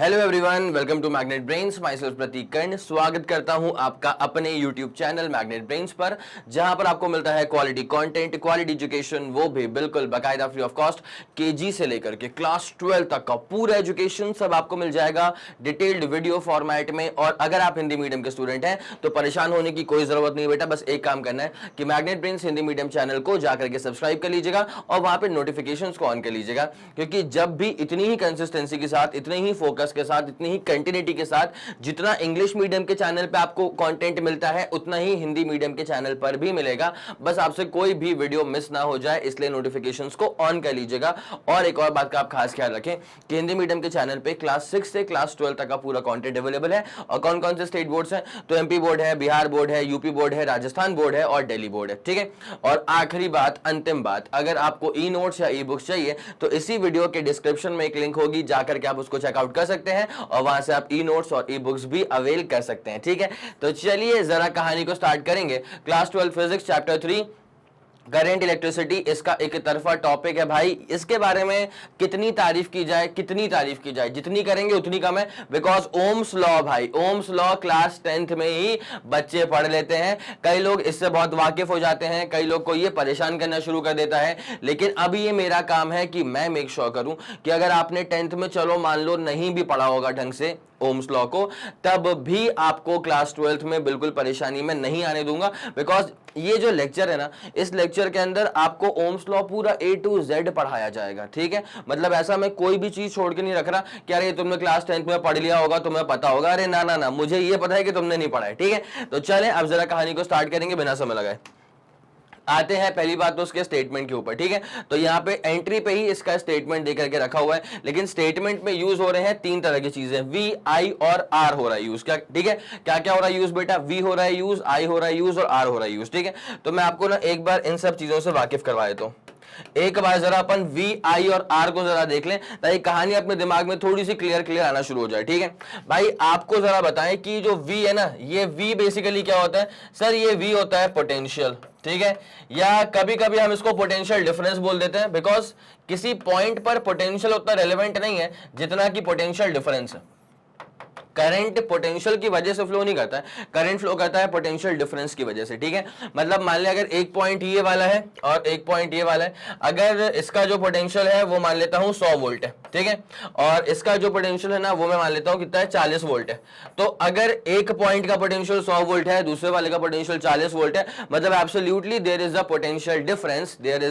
Hello everyone, welcome to Magnet Brains. Myself Pratik Karn स्वागत करता हूं आपका अपने यूट्यूब चैनल मैग्नेट ब्रेन्स पर, जहां पर आपको मिलता है क्वालिटी कंटेंट, क्वालिटी एजुकेशन, वो भी बिल्कुल बाकायदा फ्री ऑफ कॉस्ट। केजी से लेकर के क्लास 12 तक का पूरा एजुकेशन सब आपको मिल जाएगा डिटेल्ड वीडियो फॉर्मेट में। और अगर आप हिंदी मीडियम के स्टूडेंट हैं तो परेशान होने की कोई जरूरत नहीं बेटा, बस एक काम करना है कि magnet brains Hindi medium channel को जाकर के सब्सक्राइब कर लीजिएगा और वहां पे नोटिफिकेशंस को ऑन कर लीजिएगा, क्योंकि जब भी इतनी ही कंसिस्टेंसी के साथ, इतने ही फोकस के साथ, इतनी ही कंटिन्यूटी के साथ जितना इंग्लिश मीडियम के चैनल पे आपको कंटेंट मिलता है उतना ही हिंदी मीडियम के चैनल पर भी मिलेगा। बस आपसे कोई भी वीडियो मिस ना हो जाए, इसलिए नोटिफिकेशंस को ऑन कर लीजिएगा। और एक और बात का आप खास ख्याल रखें कि हिंदी मीडियम के चैनल पे क्लास 6 से क्लास 12 तक का पूरा कंटेंट अवेलेबल है। और कौन कौन से स्टेट बोर्ड्स हैं? तो एमपी बोर्ड है, बिहार बोर्ड है, यूपी बोर्ड है, राजस्थान बोर्ड है और दिल्ली बोर्ड है। ठीक है। और आखिरी बात, अंतिम बात, अगर आपको ई नोट्स या ई बुक्स चाहिए तो इसी वीडियो के डिस्क्रिप्शन में एक लिंक होगी, जाकर के आप उसको चेकआउट कर सकते हैं और वहां से आप ई नोट्स और ई बुक्स भी अवेल कर सकते हैं। ठीक है, तो चलिए जरा कहानी को स्टार्ट करेंगे। Class 12 physics chapter 3 current electricity, इसका एक तरफा टॉपिक है भाई। इसके बारे में कितनी तारीफ की जाए, कितनी तारीफ की जाए, जितनी करेंगे उतनी कम है। बिकॉज ओम्स लॉ भाई, ओम्स लॉ क्लास 10th में ही बच्चे पढ़ लेते हैं। कई लोग इससे बहुत वाकिफ हो जाते हैं, कई लोग को ये परेशान करना शुरू कर देता है। लेकिन अभी ये मेरा काम है कि मैं मेक श्योर करूं कि अगर आपने 10th में चलो मान लो नहीं भी पढ़ा होगा ढंग से ओम्स लॉ को, तब भी आपको क्लास 12th में बिल्कुल परेशानी में नहीं आने दूंगा। बिकॉज ये जो लेक्चर है ना, इस लेक्चर के अंदर आपको ओम्स लॉ पूरा A to Z पढ़ाया जाएगा। ठीक है, मतलब ऐसा मैं कोई भी चीज छोड़ के नहीं रख रहा कि अरे तुमने क्लास 10th में पढ़ लिया होगा, तुम्हें पता होगा। अरे ना ना ना, मुझे ये पता है कि तुमने नहीं पढ़ा है। ठीक है, तो चलें अब जरा कहानी को स्टार्ट करेंगे बिना समय लगाए। आते हैं पहली बात तो उसके स्टेटमेंट के ऊपर। ठीक है, तो यहाँ पे एंट्री पे ही इसका स्टेटमेंट देकर के रखा हुआ है, लेकिन स्टेटमेंट में यूज हो रहे हैं तीन तरह की चीजें, वी, आई और आर हो रहा है यूज। क्या ठीक है, क्या क्या हो रहा है यूज बेटा? वी हो रहा है यूज, आई हो रहा है यूज और आर हो रहा है यूज। ठीक है, तो मैं आपको ना एक बार इन सब चीजों से वाकिफ करवा देता हूं। एक बार जरा अपन वी, आई और आर को जरा देख लें ताकि कहानी अपने दिमाग में थोड़ी सी क्लियर आना शुरू हो जाए। ठीक है भाई, आपको जरा बताएं कि जो वी है ना, ये वी बेसिकली क्या होता है? सर ये वी होता है पोटेंशियल। ठीक है, या कभी कभी हम इसको पोटेंशियल डिफरेंस बोल देते हैं, बिकॉज किसी पॉइंट पर पोटेंशियल उतना रेलेवेंट नहीं है जितना कि पोटेंशियल डिफरेंस है। करंट पोटेंशियल की वजह से फ्लो नहीं करता है, करंट फ्लो करता है पोटेंशियल डिफरेंस की वजह से। ठीक है, मतलब मान लिया अगर एक पॉइंट ये वाला है और एक पॉइंट ये वाला है, अगर इसका जो पोटेंशियल है वो मान लेता हूं 100 वोल्ट है। ठीक है, और इसका जो पोटेंशियल है ना वो मैं मान लेता हूं कितना है, 40 वोल्ट है। तो अगर एक पॉइंट का पोटेंशियल 100 वोल्ट है, दूसरे वाले का पोटेंशियल 40 वोल्ट है, मतलब absolutely there is a potential difference, there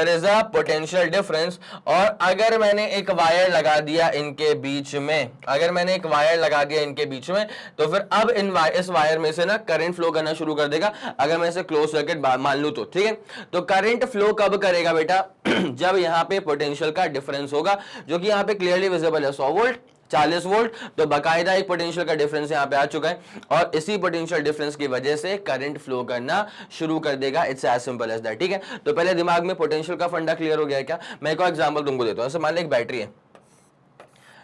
is a potential difference. और अगर मैंने एक वायर लगा दिया इनके बीच में, अगर मैंने एक वायर लगा दिया इनके बीच में, तो फिर अब इस वायर में से ना करंट फ्लो करना शुरू कर देगा, अगर मैं इसे क्लोज सर्किट मान लूं तो। ठीक है, तो करंट फ्लो कब करेगा बेटा? जब यहां पे पोटेंशियल का डिफरेंस होगा, जो कि यहां पे क्लियरली विजिबल है, 100 वोल्ट 40 वोल्ट, तो बाकायदा एक पोटेंशियल का डिफरेंस यहां पे आ चुका है और इसी पोटेंशियल डिफरेंस की वजह से करंट फ्लो करना शुरू कर देगा। It's as simple as that. ठीक है, तो पहले दिमाग में पोटेंशियल का फंडा क्लियर हो गया है क्या? मैं एक एग्जांपल तुमको देता हूं। जैसे मान लो एक बैटरी है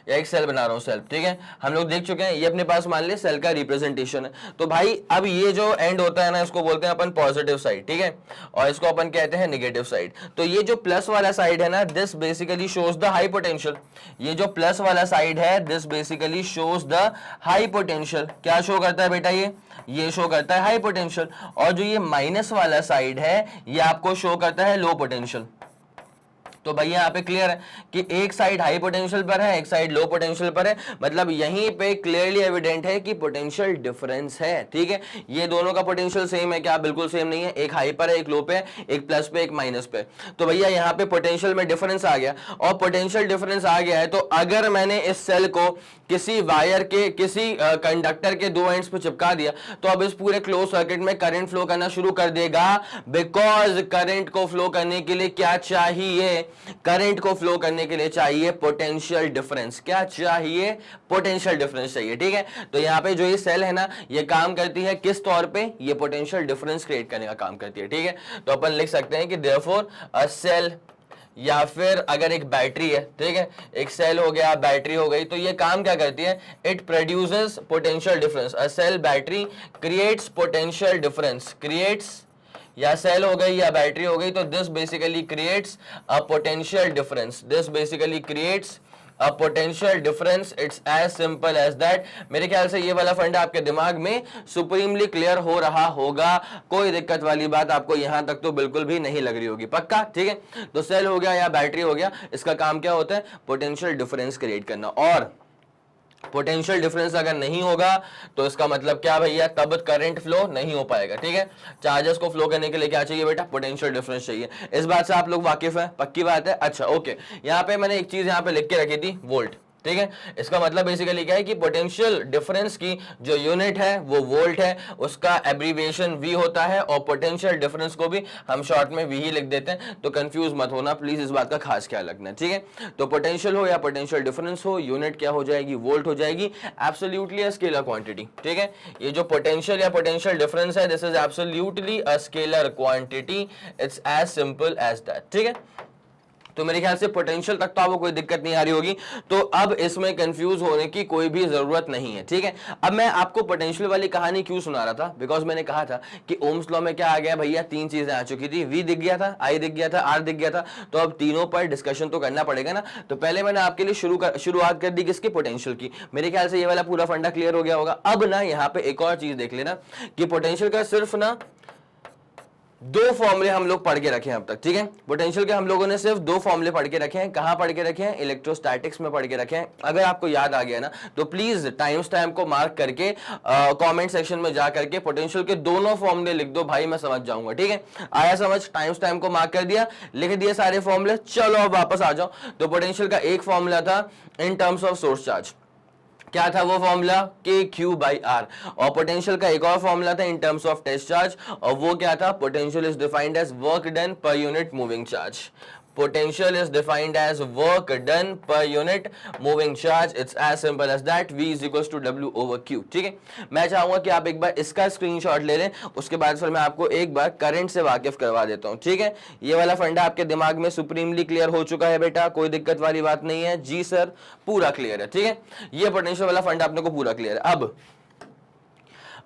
या एक सेल बना रहा हूं, सेल। ठीक है, हम लोग देख चुके हैं, ये अपने पास मान ले सेल का रिप्रेजेंटेशन है। तो भाई अब ये जो एंड होता है ना, इसको बोलते हैं अपन पॉजिटिव साइड। ठीक है, और इसको अपन कहते हैं नेगेटिव साइड। तो ये जो प्लस वाला साइड है ना, this basically shows the high potential. ये जो प्लस वाला साइड है, this basically shows the high potential. क्या शो करता है बेटा? ये शो करता है हाई पोटेंशियल। और जो ये माइनस वाला साइड है, ये आपको शो करता है लो पोटेंशियल। तो भैया यहाँ पे क्लियर है कि एक साइड हाई पोटेंशियल पर है, एक साइड लो पोटेंशियल पर है, मतलब यहीं पे क्लियरली एविडेंट है कि पोटेंशियल डिफरेंस है। ठीक है, ये दोनों का पोटेंशियल सेम है क्या? बिल्कुल सेम नहीं है, एक हाई पर है, एक लो पे है, एक प्लस पे, एक माइनस पे। तो भैया यहाँ पे पोटेंशियल में डिफरेंस आ गया, और पोटेंशियल डिफरेंस आ गया है तो अगर मैंने इस सेल को किसी वायर के, किसी कंडक्टर के दो एंड्स पे चिपका दिया, तो अब इस पूरे क्लोज सर्किट में करंट फ्लो करना शुरू कर देगा। बिकॉज करंट को फ्लो करने के लिए क्या चाहिए? करंट को फ्लो करने के लिए चाहिए पोटेंशियल डिफरेंस। क्या चाहिए? पोटेंशियल डिफरेंस चाहिए। ठीक है, तो यहां पे जो ये सेल है ना, ये काम करती है किस तौर पे? ये पोटेंशियल डिफरेंस क्रिएट करने का काम करती है। ठीक है, तो अपन लिख सकते हैं कि देयरफॉर अ सेल, या फिर अगर एक बैटरी है, ठीक है, एक सेल हो गया, बैटरी हो गई, तो ये काम क्या करती है? It produces potential difference. A cell battery creates potential difference, creates, या सेल हो गई या बैटरी हो गई, तो this basically creates a potential difference, this basically creates a potential difference, it's as simple as that. मेरे ख्याल से ये वाला फंडा आपके दिमाग में सुप्रीमली क्लियर हो रहा होगा, कोई दिक्कत वाली बात आपको यहां तक तो बिल्कुल भी नहीं लग रही होगी, पक्का? ठीक है, तो सेल हो गया या बैटरी हो गया, इसका काम क्या होता है? पोटेंशियल डिफरेंस क्रिएट करना। और पोटेंशियल डिफरेंस अगर नहीं होगा तो इसका मतलब क्या भैया? तब करंट फ्लो नहीं हो पाएगा। ठीक है, चार्जेस को फ्लो करने के लिए क्या चाहिए बेटा? पोटेंशियल डिफरेंस चाहिए। इस बात से आप लोग वाकिफ हैं? पक्की बात है। अच्छा ओके, यहां पे मैंने एक चीज यहां पे लिख के रखी थी, वोल्ट। ठीक है, इसका मतलब बेसिकली क्या है कि पोटेंशियल डिफरेंस की जो यूनिट है वो वोल्ट है, उसका एब्रीविएशन वी होता है, और पोटेंशियल डिफरेंस को भी हम शॉर्ट में वी ही लिख देते हैं। तो कंफ्यूज मत होना प्लीज, इस बात का खास ख्याल रखना। ठीक है, तो पोटेंशियल हो या पोटेंशियल डिफरेंस हो, यूनिट क्या हो जाएगी? वोल्ट हो जाएगी। Absolutely a scalar quantity. ठीक है, ये जो पोटेंशियल या पोटेंशियल डिफरेंस है, this is absolutely a scalar quantity, it's as simple as that. ठीक है, तो मेरे ख्याल से पोटेंशियल तक तो आपको कोई दिक्कत नहीं आ रही होगी, तो अब इसमें कंफ्यूज होने की कोई भी जरूरत नहीं है। ठीक है, अब मैं आपको पोटेंशियल वाली कहानी क्यों सुना रहा था? बिकॉज मैंने कहा था कि ओम्स लॉ में क्या आ गया भैया? तीन चीजें आ चुकी थी, वी दिख गया था, आई दिख गया था, आर दिख गया था, तो अब तीनों पर डिस्कशन तो करना पड़ेगा ना। तो पहले मैंने आपके लिए शुरुआत कर दी किसकी? पोटेंशियल की। मेरे ख्याल से ये वाला पूरा फंडा क्लियर हो गया होगा। अब ना यहाँ पे एक और चीज देख लेना कि पोटेंशियल का सिर्फ ना दो फॉर्मूले हम लोग पढ़ के रखे हैं अब तक। ठीक है, पोटेंशियल के हम लोगों ने सिर्फ दो फॉर्मूले पढ़ के रखे हैं। कहां पढ़ के रखे हैं? इलेक्ट्रोस्टैटिक्स में पढ़ के रखे हैं। अगर आपको याद आ गया ना तो प्लीज टाइम स्टैम्प को मार्क करके कमेंट सेक्शन में जा करके पोटेंशियल के दोनों फॉर्मूले लिख दो भाई, मैं समझ जाऊंगा। ठीक है, आया समझ? टाइम स्टैम्प को मार्क कर दिया, लिख दिए सारे फॉर्मूले। चलो अब वापस आ जाओ। तो पोटेंशियल का एक फॉर्मूला था in terms of source charge. क्या था वो formula? K Q by R. और पोटेंशियल का एक और फॉर्मूला था in terms of test charge, और वो क्या था? Potential is defined as work done per unit moving charge. Potential is defined as work done per unit moving charge. It's as simple as that. V is equals to W over Q. ठीक है, मैं चाहूंगा कि आप एक बार इसका screenshot ले लें, उसके बाद फिर मैं आपको एक बार करंट से वाकिफ करवा देता हूं। ठीक है, ये वाला फंडा आपके दिमाग में सुप्रीमली क्लियर हो चुका है बेटा, कोई दिक्कत वाली बात नहीं है? जी सर, पूरा क्लियर है। ठीक है, ये पोटेंशियल वाला फंडा अपने को पूरा क्लियर है। अब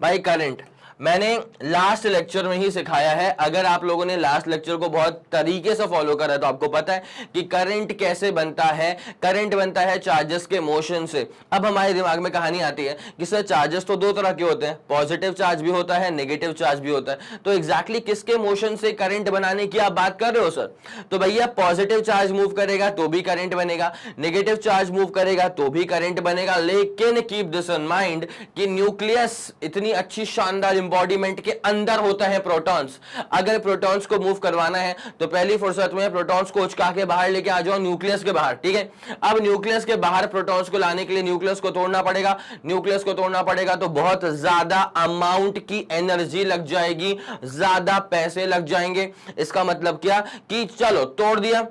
भाई करंट मैंने लास्ट लेक्चर में ही सिखाया है। अगर आप लोगों ने लास्ट लेक्चर को बहुत तरीके से फॉलो करा तो आपको पता है कि करंट कैसे बनता है। करंट बनता है चार्जेस के मोशन से। अब हमारे दिमाग में कहानी आती है कि सर चार्जेस तो दो तरह के होते हैं, पॉजिटिव चार्ज भी होता है, नेगेटिव चार्ज भी होता है, तो एग्जैक्टली किसके मोशन से करंट बनाने की आप बात कर रहे हो सर? तो भैया पॉजिटिव चार्ज मूव करेगा तो भी करंट बनेगा, नेगेटिव चार्ज मूव करेगा तो भी करंट बनेगा। लेकिन कीप दिस इन माइंड कि न्यूक्लियस इतनी अच्छी शानदार एम्बॉडीमेंट के अंदर होता है प्रोटॉन्स। अगर प्रोटॉन्स को मूव करवाना है तो पहली फुर्सत में प्रोटॉन्स को उचका के बाहर लेके आ जाओ न्यूक्लियस के बाहर। ठीक है, अब न्यूक्लियस के बाहर प्रोटॉन्स को लाने के लिए न्यूक्लियस को तोड़ना पड़ेगा। न्यूक्लियस को तोड़ना पड़ेगा तो बहुत ज्यादा अमाउंट की एनर्जी लग जाएगी, ज्यादा पैसे लग जाएंगे। इसका मतलब क्या कि चलो तोड़ दिया,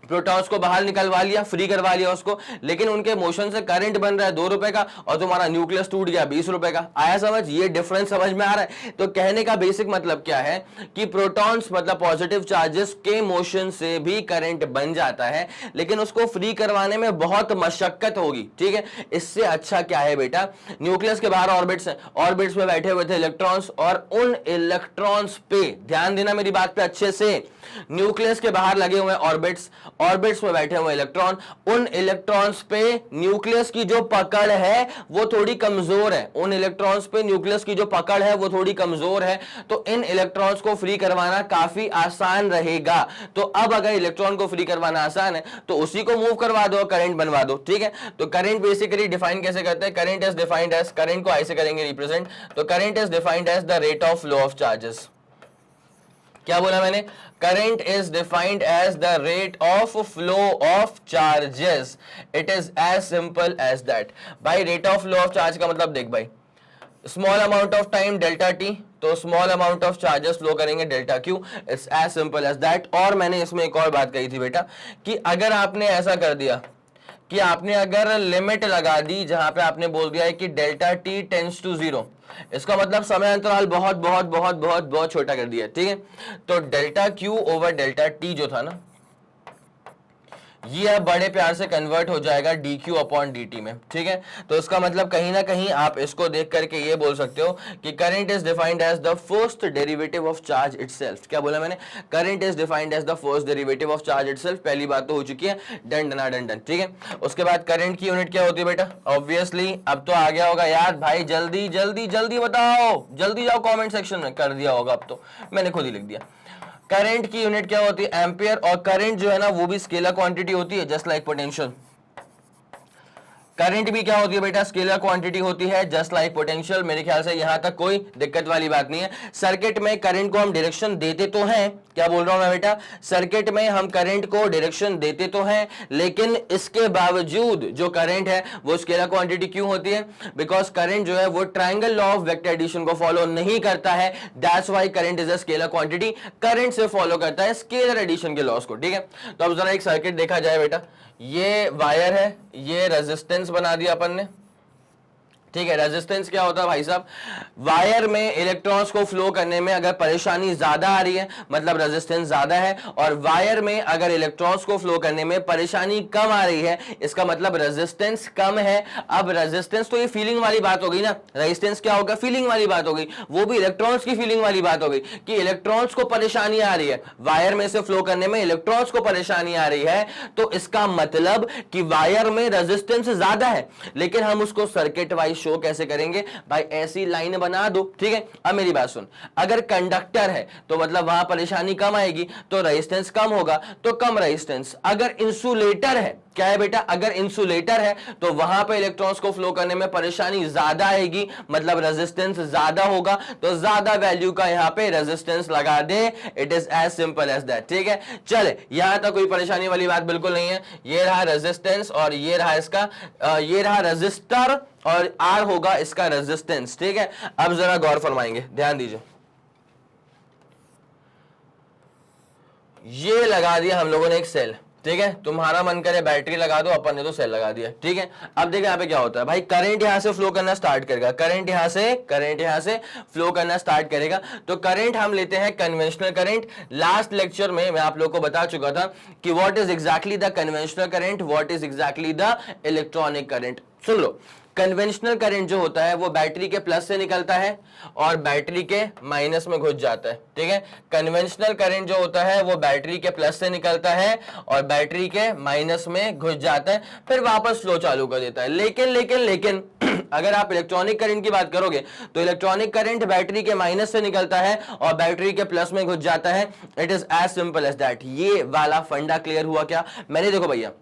प्रोटॉन्स को बाहर निकलवा लिया, फ्री करवा लिया उसको, लेकिन उनके मोशन से करंट बन रहा है 2 रुपए का और तुम्हारा न्यूक्लियस टूट गया 20 रुपए का। आया समझ? ये डिफरेंस समझ में आ रहा है? तो कहने का बेसिक मतलब क्या है कि प्रोटॉन्स मतलब पॉजिटिव चार्जेस के मोशन से भी करंट बन जाता है, लेकिन उसको फ्री करवाने में बहुत मशक्कत होगी। ठीक है, इससे अच्छा क्या है बेटा, न्यूक्लियस के बाहर ऑर्बिट्स हैं, ऑर्बिट्स में बैठे हुए थे इलेक्ट्रॉन्स, और उन इलेक्ट्रॉन्स पे ध्यान देना मेरी बात पे अच्छे से, न्यूक्लियस के बाहर लगे हुए ऑर्बिट्स, ऑर्बिट्स में बैठे हुए इलेक्ट्रॉन, उन इलेक्ट्रॉन्स पे न्यूक्लियस की जो पकड़ है वो थोड़ी कमजोर है। उन इलेक्ट्रॉन्स पे न्यूक्लियस की जो पकड़ है वो थोड़ी कमजोर है, तो इन इलेक्ट्रॉन्स को फ्री करवाना काफी आसान रहेगा। तो अब अगर इलेक्ट्रॉन को फ्री करवाना आसान है तो उसी को मूव करवा दो, करंट बनवा दो। ठीक है, तो करंट बेसिकली डिफाइन कैसे करते हैं? Current is defined as, current को ऐसे करेंगे रिप्रेजेंट, तो current is defined as the rate of flow of charges. क्या बोला मैंने? Current is defined as the rate of flow of charges. It is as simple as that. भाई rate of flow of charge का मतलब देख भाई, small amount of time delta T, तो small amount of charges flow करेंगे delta Q. It's as simple as that. और मैंने इसमें एक और बात कही थी बेटा कि अगर आपने ऐसा कर दिया कि आपने अगर लिमिट लगा दी जहां पे आपने बोल दिया है कि डेल्टा टी टेंड्स टू 0, इसका मतलब समय अंतराल बहुत बहुत बहुत बहुत बहुत छोटा कर दिया। ठीक है, तो delta Q over delta T जो था ना, ये अब बड़े प्यार से कन्वर्ट हो जाएगा dq अपॉन dt में, ठीक है। तो इसका मतलब कहीं ना कहीं आप इसको देख करके ये बोल सकते हो कि current is defined as the first derivative of charge itself. क्या बोला मैंने? Current is defined as the first derivative of charge itself. पहली बात तो हो चुकी है, डन डना डन डन, ठीक है। उसके बाद करंट की यूनिट क्या होती है बेटा? ऑब्वियसली अब तो आ गया होगा याद भाई, जल्दी जल्दी जल्दी बताओ, जल्दी जाओ कमेंट सेक्शन में, कर दिया होगा अब तो, मैंने खुद ही लिख दिया। करंट की यूनिट क्या होती है? एम्पियर। और करंट जो है ना वो भी स्केलर क्वांटिटी होती है, जस्ट लाइक पोटेंशियल। करंट भी क्या होती है बेटा? स्केलर क्वांटिटी होती है, जस्ट लाइक पोटेंशियल। मेरे ख्याल से यहां तक कोई दिक्कत वाली बात नहीं है। सर्किट में करंट को हम डायरेक्शन देते तो हैं, क्या बोल रहा हूं मैं बेटा? सर्किट में हम करंट को डायरेक्शन देते तो हैं, लेकिन इसके बावजूद जो करंट है वो स्केलर क्वांटिटी क्यों होती है? बिकॉज करंट जो है वो triangle law of vector addition को फॉलो नहीं करता है, that's why current is a scalar quantity. Current से फॉलो करता है स्केलर एडिशन के लॉस को, ठीक है। तो अब जरा एक सर्किट देखा जाए बेटा, ये वायर है, ये रेजिस्टेंस बना दिया अपन ने, ठीक है। रेजिस्टेंस क्या होता है भाई साहब? वायर में इलेक्ट्रॉन्स को फ्लो करने में अगर परेशानी ज्यादा आ रही है मतलब रेजिस्टेंस ज्यादा है, और वायर में अगर इलेक्ट्रॉन्स को फ्लो करने में परेशानी कम आ रही है इसका मतलब रेजिस्टेंस कम है। अब रेजिस्टेंस तो ये फीलिंग वाली बात हो गई ना, रेजिस्टेंस क्या होगा? फीलिंग वाली बात हो गई, वो भी इलेक्ट्रॉन्स की फीलिंग वाली बात हो गई कि इलेक्ट्रॉन्स को परेशानी आ रही है, वायर में से फ्लो करने में इलेक्ट्रॉन्स को परेशानी आ रही है, तो इसका मतलब कि वायर में रेजिस्टेंस ज्यादा है। लेकिन हम उसको सर्किट वाइज शो कैसे करेंगे भाई? ऐसी लाइन बना दो, ठीक है। अब मेरी बात सुन, अगर कंडक्टर है तो मतलब वहां परेशानी कम आएगी, तो रेजिस्टेंस कम होगा, तो कम रेजिस्टेंस। अगर इंसुलेटर है, क्या है बेटा? अगर इंसुलेटर है तो वहां पे इलेक्ट्रॉन्स को फ्लो करने में परेशानी ज्यादा आएगी, मतलब रेजिस्टेंस ज्यादा होगा, तो ज्यादा वैल्यू का यहां पे रेजिस्टेंस लगा दे। It is as simple as that, ठीक है। चले, यहां तक कोई परेशानी वाली बात बिल्कुल नहीं है। ये रहा रेजिस्टेंस और ये रहा इसका ये रहा रेजिस्टर और आर होगा इसका रेजिस्टेंस, ठीक है। अब जरा गौर फरमाएंगे, ध्यान दीजिए। ये लगा दिया हम लोगों ने एक सेल, ठीक है। तुम्हारा मन करे बैटरी लगा दो, अपन ने तो सेल लगा दिया, ठीक है। अब देखो यहाँ पे क्या होता है भाई, करंट यहां से फ्लो करना स्टार्ट करेगा, करंट यहां से फ्लो करना स्टार्ट करेगा। तो करंट हम लेते हैं कन्वेंशनल करंट। लास्ट लेक्चर में मैं आप लोगों को बता चुका था कि what is exactly the conventional current, what is exactly the electronic current. Soon low, conventional current जो होता है वो बैटरी के प्लस से निकलता है और बैटरी के माइनस में घुस जाता है, ठीक है। कन्वेंशनल करंट जो होता है वो बैटरी के प्लस से निकलता है और बैटरी के माइनस में घुस जाता है, फिर वापस फ्लो चालू कर देता है। लेकिन लेकिन लेकिन अगर आप इलेक्ट्रॉनिक करंट की बात करोगे तो इलेक्ट्रॉनिक करंट बैटरी के माइनस से निकलता है और बैटरी के प्लस में घुस जाता है। It is as simple as that. ये वाला फंडा क्लियर हुआ क्या? मैंने देखो भैया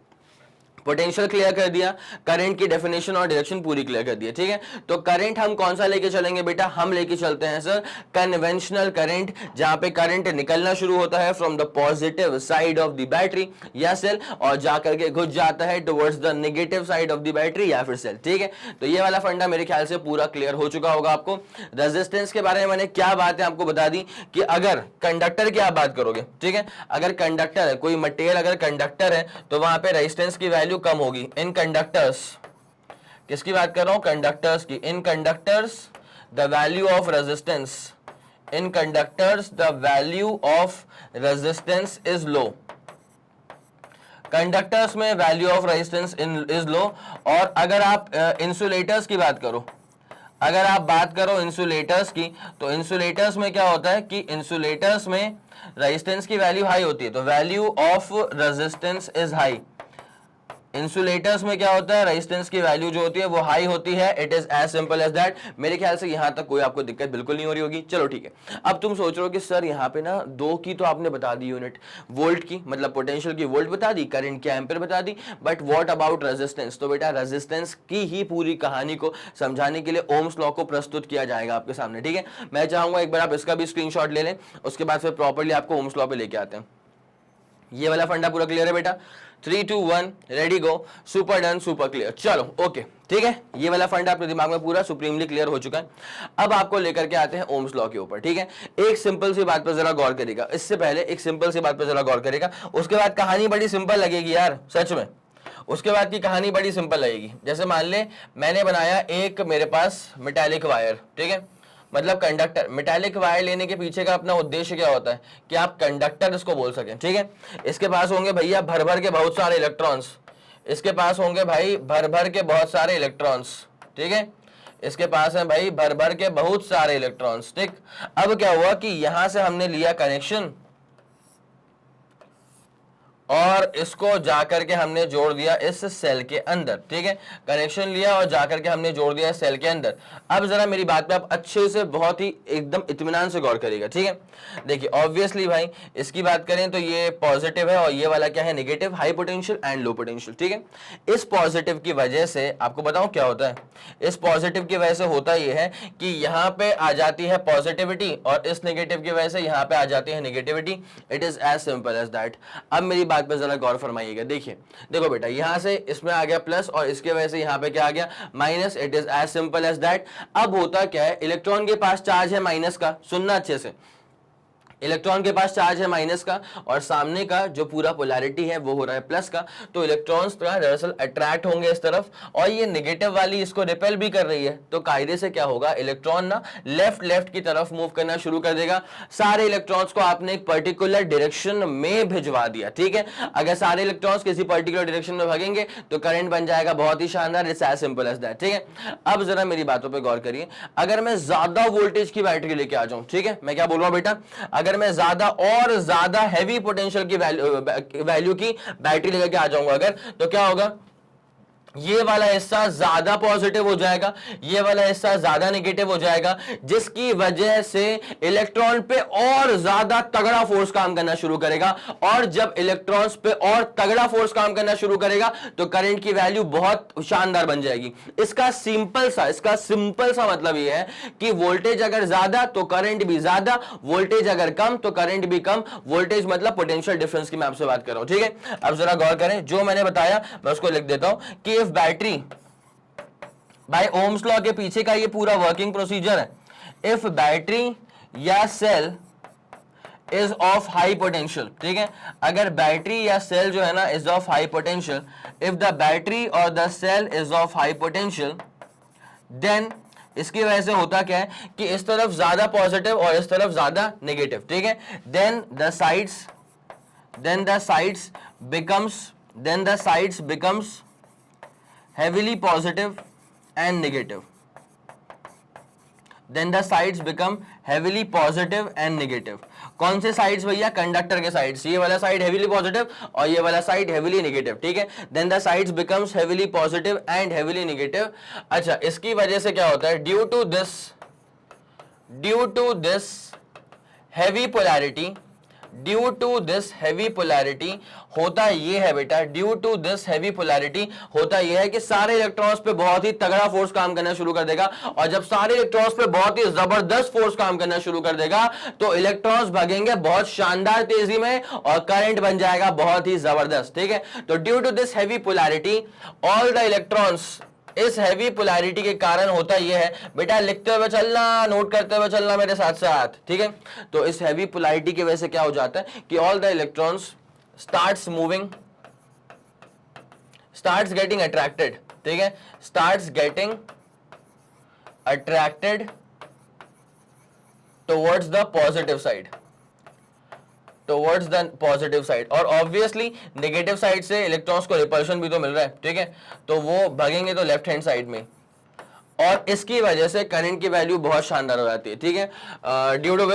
पोटेंशियल क्लियर कर दिया, करंट की डेफिनेशन और डायरेक्शन पूरी क्लियर कर दी, ठीक है। तो करंट हम कौन सा लेके चलेंगे बेटा? हम लेके चलते हैं सर कन्वेंशनल करंट, जहां पे करंट निकलना शुरू होता है from the positive side of the battery या सेल और जाकर के घुस जाता है towards the negative side of the battery या फिर सेल, ठीक है। तो ये वाला फंडा मेरे ख्याल से पूरा क्लियर हो चुका होगा आपको। रेजिस्टेंस के बारे में मैंने क्या बात है आपको बता दी कि अगर कंडक्टर की आप बात करोगे, ठीक है, अगर कंडक्टर है, कोई मटेरियल अगर कंडक्टर है तो वहां पे रेजिस्टेंस की वैल्यू कम होगी। इन कंडक्टर्स, किसकी बात कर रहा हूं? कंडक्टर्स की। In conductors the value of resistance, in conductors the value of resistance is low. Conductors में value of resistance is low. और अगर आप इंसुलेटर्स की बात करो, अगर आप बात करो इंसुलेटर्स की, तो इंसुलेटर्स में क्या होता है कि इंसुलेटर्स में रेजिस्टेंस की वैल्यू हाई होती है, तो value of resistance is high. Insulators में क्या होता है? रेजिस्टेंस की वैल्यू जो होती है वो हाई होती है। It is as simple as that. मेरे ख्याल से यहां तक कोई आपको दिक्कत बिल्कुल नहीं हो रही होगी। चलो ठीक है। अब तुम सोच रहे हो कि सर यहाँ पे ना दो की तो आपने बता दी यूनिट, वोल्ट की मतलब पोटेंशियल की वोल्ट बता दी, करंट की एम्पीयर बता दी, बट व्हाट अबाउट रेजिस्टेंस? तो बेटा रेजिस्टेंस की ही पूरी कहानी को समझाने के लिए ओम्स लॉ को प्रस्तुत किया जाएगा आपके सामने, ठीक है। मैं चाहूंगा एक बार आप इसका भी स्क्रीनशॉट ले लें, उसके बाद फिर प्रॉपर्ली आपको ओम्स लॉ पे लेके आते हैं। ये वाला फंडा पूरा क्लियर है बेटा? 3 2 1 ready go, super done, super clear. चलो ओके, ठीक है। ये वाला फंडा अपने दिमाग में पूरा सुप्रीमली क्लियर हो चुका है। अब आपको लेकर के आते हैं ओम्स लॉ के ऊपर, ठीक है। एक सिंपल सी बात पर जरा गौर करेगा, इससे पहले एक सिंपल सी बात पर जरा गौर करेगा, उसके बाद कहानी बड़ी सिंपल लगेगी यार, सच में। उसके बाद की कहानी बड़ी सिंपल लगेगी। जैसे मान ले मैंने बनाया एक मेरे पास मेटालिक वायर, ठीक है, मतलब कंडक्टर। मेटालिक वायर लेने के पीछे का अपना उद्देश्य क्या होता है कि आप कंडक्टर इसको बोल सकें, ठीक है। इसके पास होंगे भैया भर भर के बहुत सारे इलेक्ट्रॉन्स, इसके पास होंगे भाई भर भर के बहुत सारे इलेक्ट्रॉन्स, ठीक है। इसके पास है भाई भर भर के बहुत सारे इलेक्ट्रॉन्स, ठीक। अब क्या हुआ कि यहां से हमने लिया कनेक्शन और इसको जाकर के हमने जोड़ दिया इस सेल के अंदर, ठीक है। कनेक्शन लिया और जाकर के हमने जोड़ दिया सेल के अंदर। अब जरा मेरी बात पे आप अच्छे से बहुत ही एकदम इत्मीनान से गौर करिएगा, ठीक है। देखिए ऑब्वियसली भाई इसकी बात करें तो ये पॉजिटिव है और ये वाला क्या है, negative, high potential and low potential, ठीक है। इस पॉजिटिव की वजह से आपको बताऊं क्या होता है, इस पॉजिटिव की वजह से होता यह है कि यहां पे आ जाती है पॉजिटिविटी और इस नेगेटिव की वजह से यहां पे आ जाती है negativity. It is as simple as that. अब मेरी बात पे जरा गौर फरमाइएगा। देखिए देखो बेटा, यहां से इसमें आ गया प्लस और इसके वजह से यहां पे क्या आ गया, minus. It is as simple as that. अब होता क्या है, इलेक्ट्रॉन के पास चार्ज है माइनस का, सुनना अच्छे से, इलेक्ट्रॉन के पास चार्ज है माइनस का और सामने का जो पूरा पोलैरिटी है वो हो रहा है प्लस का। तो इलेक्ट्रॉन्स दरअसल अट्रैक्ट होंगे इस तरफ और ये नेगेटिव वाली इसको रिपेल भी कर रही है। तो कायदे से क्या होगा, इलेक्ट्रॉन ना लेफ्ट की तरफ मूव करना शुरू कर देगा। सारे इलेक्ट्रॉन्स को आपने एक पर्टिकुलर डायरेक्शन में भिजवा दिया, ठीक है। अगर सारे इलेक्ट्रॉन्स किसी पर्टिकुलर डायरेक्शन में भागेंगे तो करंट बन जाएगा बहुत ही शानदार। It's as simple as that, ठीक है। अब जरा मेरी बातों पर गौर करिए। अगर मैं ज्यादा वोल्टेज की बैटरी लेके आ जाऊं, ठीक है, मैं क्या बोल रहा हूं बेटा, अगर मैं ज्यादा और ज्यादा हैवी पोटेंशियल की वैल्यू की बैटरी लेकर के आ जाऊंगा अगर, तो क्या होगा, ये वाला हिस्सा ज्यादा पॉजिटिव हो जाएगा, ये वाला हिस्सा ज्यादा नेगेटिव हो जाएगा, जिसकी वजह से इलेक्ट्रॉन पे और ज्यादा तगड़ा फोर्स काम करना शुरू करेगा। और जब इलेक्ट्रॉन्स पे और तगड़ा फोर्स काम करना शुरू करेगा तो करंट की वैल्यू बहुत शानदार बन जाएगी। इसका सिंपल सा मतलब यह है कि वोल्टेज अगर ज्यादा तो करंट भी ज्यादा, वोल्टेज अगर कम तो करंट भी कम। वोल्टेज मतलब पोटेंशियल डिफरेंस की मैं आपसे बात कर रहा हूं, ठीक है। अब जरा गौर करें, जो मैंने बताया मैं उसको लिख देता हूं कि if battery, by Ohm's law के पीछे का ये पूरा वर्किंग प्रोसीजर है। इफ बैटरी या cell is of high potential, ठीक है, अगर बैटरी या सेल जो है ना is of high potential, if the battery और the cell is of high potential, then इसकी वजह से होता क्या है कि इस तरफ ज्यादा पॉजिटिव और इस तरफ ज्यादा नेगेटिव, ठीक है। Then the sides becomes heavily positive and negative. Then the sides become heavily positive and negative. कौन से साइड्स भैया, कंडक्टर के साइड्स, ये वाला साइड heavily positive और ये वाला साइड heavily negative, ठीक है। Then the sides becomes heavily positive and heavily negative. अच्छा, इसकी वजह से क्या होता है, due to this heavy polarity, due to this heavy polarity होता यह है बेटा, due to this heavy polarity होता यह है कि सारे इलेक्ट्रॉन्स पे बहुत ही तगड़ा फोर्स काम करना शुरू कर देगा। और जब सारे इलेक्ट्रॉन्स पे बहुत ही जबरदस्त फोर्स काम करना शुरू कर देगा तो इलेक्ट्रॉन्स भागेंगे बहुत शानदार तेजी में और करंट बन जाएगा बहुत ही जबरदस्त, ठीक है। तो due to this heavy polarity all the electrons, इस हैवी पोलैरिटी के कारण होता यह है बेटा, लिखते हुए चलना, नोट करते हुए चलना मेरे साथ साथ, ठीक है। तो इस हैवी पोलैरिटी की वजह से क्या हो जाता है कि all the electrons starts getting attracted, ठीक है, starts getting attracted towards the positive side, और ऑब्वियसली नेगेटिव साइड से इलेक्ट्रॉन्स को रिपल्शन भी तो मिल रहा है, ठीक है। तो वो भागेंगे तो लेफ्ट हैंड साइड में और इसकी वजह से करंट की वैल्यू बहुत शानदार हो जाती है, ठीक है। Due to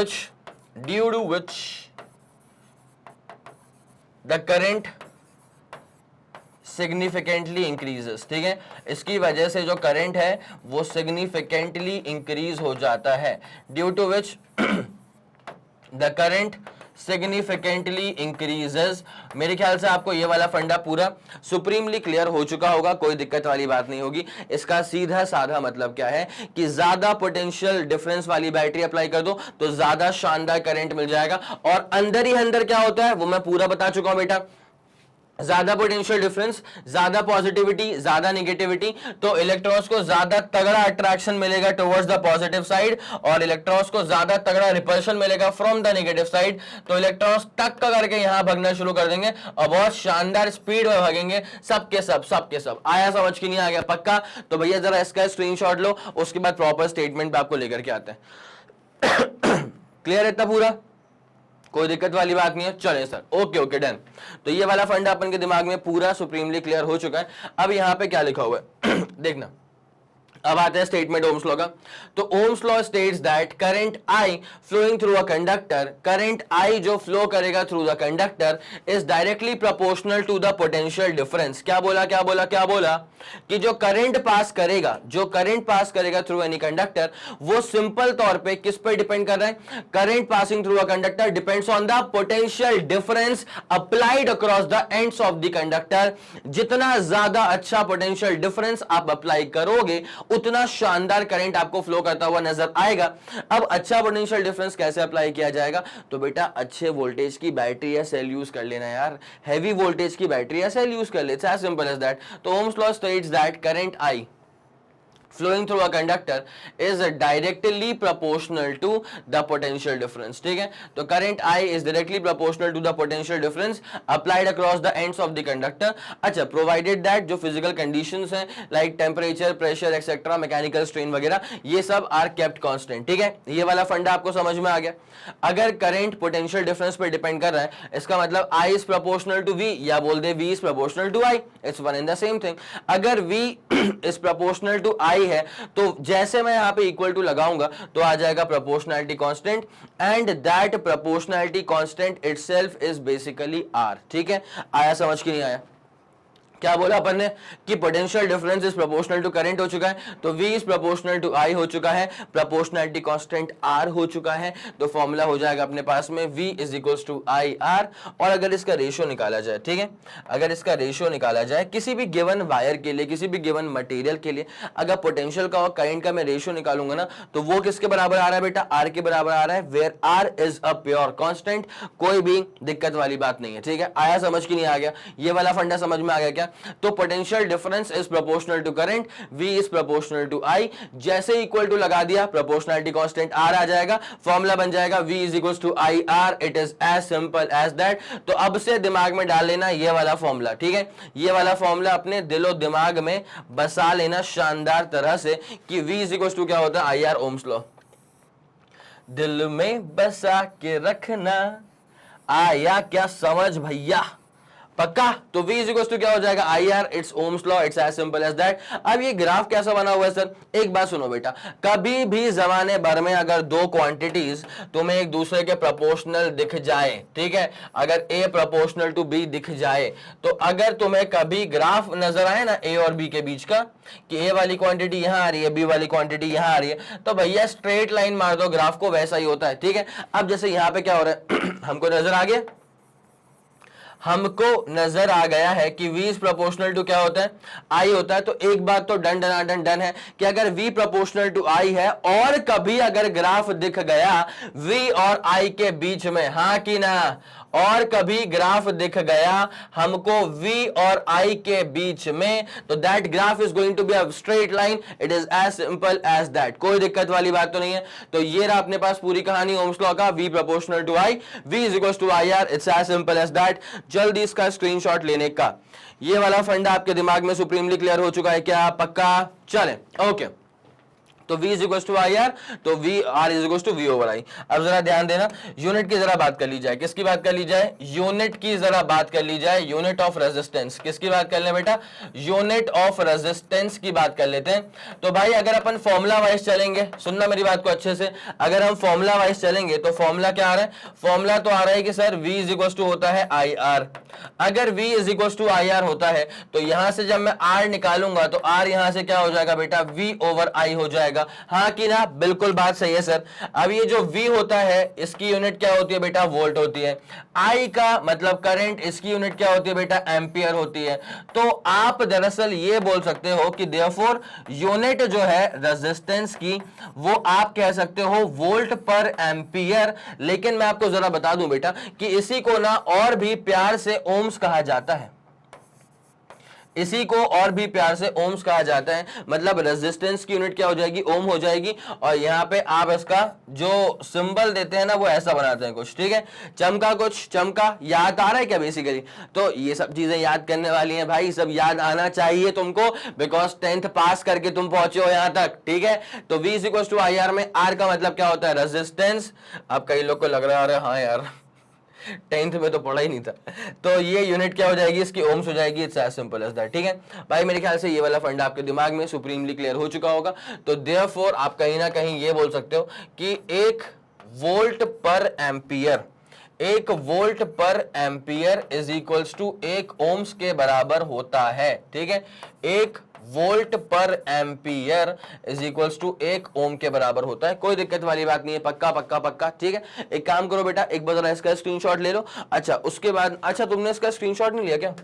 which the current significantly increases, ठीक है। इसकी वजह से जो करंट है वो सिग्निफिकेंटली इंक्रीज हो जाता है, due to which the current significantly increases. मेरे ख्याल से आपको ये वाला फंडा पूरा सुप्रीमली क्लियर हो चुका होगा, कोई दिक्कत वाली बात नहीं होगी। इसका सीधा साधा मतलब क्या है कि ज्यादा पोटेंशियल डिफरेंस वाली बैटरी अप्लाई कर दो तो ज्यादा शानदार करंट मिल जाएगा। और अंदर ही अंदर क्या होता है वो मैं पूरा बता चुका हूं बेटा, ज्यादा पोटेंशियल डिफरेंस, ज्यादा पॉजिटिविटी, ज्यादा नेगेटिविटी, तो इलेक्ट्रॉन्स को ज्यादा तगड़ा अट्रैक्शन मिलेगा टुवर्ड्स द पॉजिटिव साइड और इलेक्ट्रॉन्स को ज्यादा तगड़ा रिपल्शन मिलेगा फ्रॉम द नेगेटिव साइड। तो इलेक्ट्रॉन्स टक करके यहां भागना शुरू कर देंगे और बहुत शानदार स्पीड में भागेंगे सबके सब। आया समझ की नहीं आ गया पक्का? तो भैया जरा इसका स्क्रीनशॉट लो, उसके बाद प्रॉपर स्टेटमेंट पे आपको लेकर के आते हैं। क्लियर है इतना पूरा, कोई दिक्कत वाली बात नहीं है। चले सर, ओके ओके डन। तो ये वाला फंडा अपन के दिमाग में पूरा सुप्रीमली क्लियर हो चुका है। अब यहां पे क्या लिखा हुआ है देखना। अब आते हैं स्टेटमेंट ओम्स लॉ का। तो Ohm's law states that current I flowing through a conductor, current I जो फ्लो करेगा through the conductor is directly proportional to the potential difference. क्या बोला क्या बोला क्या बोला कि जो करंट पास करेगा, जो करंट पास करेगा थ्रू एनी कंडक्टर, वो सिंपल तौर पे किस पे डिपेंड कर रहा है? Current passing through a conductor depends on the potential difference applied across the ends of the conductor. जितना ज्यादा अच्छा पोटेंशियल डिफरेंस आप अप्लाई करोगे उतना शानदार करंट आपको फ्लो करता हुआ नजर आएगा। अब अच्छा पोटेंशियल डिफरेंस कैसे अप्लाई किया जाएगा? तो बेटा अच्छे वोल्टेज की बैटरी या सेल यूज कर लेना यार, हैवी वोल्टेज की बैटरी या सेल यूज कर ले, it's as simple as that. तो Ohm's law states that current I flowing through a conductor is directly proportional to the potential difference। ठीक है, तो current I is directly proportional to the potential difference applied across the ends of the conductor। अच्छा, provided that जो physical conditions हैं like temperature, pressure etc, mechanical strain वगैरह, ये सब are kept constant। ठीक है, ये वाला फंडा आपको समझ में आ गया। अगर करंट पोटेंशियल डिफरेंस पे डिपेंड कर रहा है, इसका मतलब I is proportional to V, या बोल दे V is proportional to I, it's one and the same thing। अगर V is proportional to I है तो जैसे मैं यहां पे इक्वल टू लगाऊंगा तो आ जाएगा proportionality constant, and that proportionality constant itself is basically R. ठीक है, आया समझ के नहीं आया? क्या बोला अपन ने कि potential difference is proportional to current हो चुका है, तो V is proportional to I हो चुका है, प्रोपोर्शनैलिटी कांस्टेंट R हो चुका है, तो फॉर्मूला हो जाएगा अपने पास में V is equals to I R। और अगर इसका रेशियो निकाला जाए, ठीक है, अगर इसका रेशियो निकाला जाए किसी भी गिवन वायर के लिए, किसी भी गिवन मटेरियल के लिए, अगर पोटेंशियल का और करंट का मैं रेशियो निकालूंगा ना, तो वो किसके बराबर आ रहा है बेटा? R के बराबर आ रहा है, where R is a pure constant. कोई भी दिक्कत वाली बात नहीं है। ठीक है, आया समझ की नहीं आ गया? ये वाला फंडा समझ में आ गया क्या? तो potential difference is proportional to current, V is proportional to I। जैसे इक्वल टू लगा दिया, प्रोपोर्शनैलिटी कांस्टेंट R आ जाएगा, फॉर्मूला बन जाएगा V is equals to I R। It is as simple as that. तो अब से दिमाग में डाल लेना ये वाला फॉर्मूला। ठीक है, ये वाला फॉर्मूला अपने दिलो दिमाग में बसा लेना शानदार तरह से कि V इज इक्वल्स टू क्या होता है? I R ओम्स लॉ दिल में बसा के रखना। आया क्या समझ भैया? पक्का? तो V इज इक्वल्स टू क्या हो जाएगा? I R, it's Ohm's law, it's as simple as that. अब ये ग्राफ कैसा बना हुआ है सर? एक बात सुनो बेटा, कभी भी जमाने भर में अगर दो क्वांटिटीज तुम्हें एक दूसरे के प्रोपोर्शनल दिख जाए, ठीक है, अगर A प्रोपोर्शनल टू B दिख जाए, तो अगर तुम्हें कभी ग्राफ नजर आए ना A और B के बीच का, कि A वाली क्वांटिटी यहां आ रही है, B वाली क्वांटिटी यहां आ रही है, तो भैया स्ट्रेट लाइन मार दो, ग्राफ को वैसा ही होता है। ठीक है, अब जैसे यहां पे क्या हो रहा है हमको नजर आ गया, हमको नजर आ गया है कि V इज प्रोपोर्शनल टू क्या होता है? I होता है। तो एक बात तो डन डन डन है कि अगर V प्रोपोर्शनल टू I है और कभी अगर ग्राफ दिख गया V और I के बीच में, हाँ कि ना, और कभी ग्राफ दिख गया हमको V और I के बीच में, तो that graph is going to be a straight line. It is as simple as that. कोई दिक्कत वाली बात तो नहीं है। तो ये रहा अपने पास पूरी कहानी ओम्स लॉ का, V proportional to I, V is equals to I R, it's as simple as that. जल्दी इसका स्क्रीनशॉट लेने का। ये वाला फंडा आपके दिमाग में सुप्रीमली क्लियर हो चुका है क्या? पक्का? चले, ओके। तो V is equals to I R, तो V R is equals to V over I। अब जरा ध्यान देना, यूनिट की जरा बात कर ली जाए। किसकी बात कर ली जाए? यूनिट की जरा बात कर ली जाए, यूनिट ऑफ रेजिस्टेंस। किसकी बात कर ले बेटा? यूनिट ऑफ रेजिस्टेंस की बात कर लेते हैं। तो भाई अगर अपन फॉर्मूला वाइज चलेंगे, सुनना मेरी बात को अच्छे से, अगर हम फॉर्मूला वाइज चलेंगे तो फॉर्मूला क्या आ रहा है? फॉर्मूला तो आ रहा है कि sir V is equals to होता है आई आर। अगर V is equals to I R होता है तो यहां से जब मैं R निकालूंगा तो R यहां से क्या हो जाएगा बेटा? V ओवर I हो जाएगा। हाँ कि ना? बिल्कुल बात सही है सर। अब ये जो V होता है इसकी यूनिट क्या होती है बेटा? वोल्ट होती है। I का मतलब करंट, इसकी यूनिट क्या होती है बेटा? एम्पियर होती है। तो आप दरअसल ये बोल सकते हो कि देयरफॉर यूनिट जो है रेजिस्टेंस की वो आप कह सकते हो वोल्ट पर एम्पियर। लेकिन मैं आपको जरा बता दूं बेटा कि इसी को ना और भी प्यार से ओम्स कहा जाता है। इसी को और भी प्यार से ओम्स कहा जाता है, मतलब रेजिस्टेंस की यूनिट क्या हो जाएगी, ओम हो जाएगी। और यहाँ पे आप इसका जो सिंबल देते हैं ना वो ऐसा बनाते हैं कुछ, ठीक है, चमका, कुछ चमका, याद आ रहा है क्या बेसिकली। तो ये सब चीजें याद करने वाली हैं भाई, सब याद आना चाहिए तुमको, बिकॉज 10th पास करके तुम पहुंचे हो यहां तक, ठीक है। तो V is equal to I R में आर का मतलब क्या होता है, रेजिस्टेंस। अब कई लोग को लग रहा है हाँ यार 10th में तो पढ़ा ही नहीं था, तो ये यूनिट क्या हो जाएगी, इसकी ओम्स हो जाएगी। It's as simple as that, ठीक है भाई। मेरे ख्याल से ये वाला फंडा आपके दिमाग में सुप्रीमली क्लियर हो चुका होगा। तो देयरफॉर आप कहीं ना कहीं ये बोल सकते हो कि 1 volt per ampere, 1 volt per ampere is equals to 1 ohms के बराबर होता है, ठीक है। 1 volt per ampere is equals to 1 ohm के बराबर होता है। कोई दिक्कत वाली बात नहीं है, पक्का पक्का पक्का, ठीक है। एक काम करो बेटा, एक बार जरा इसका स्क्रीनशॉट ले लो। अच्छा उसके बाद, अच्छा तुमने इसका स्क्रीनशॉट नहीं लिया क्या,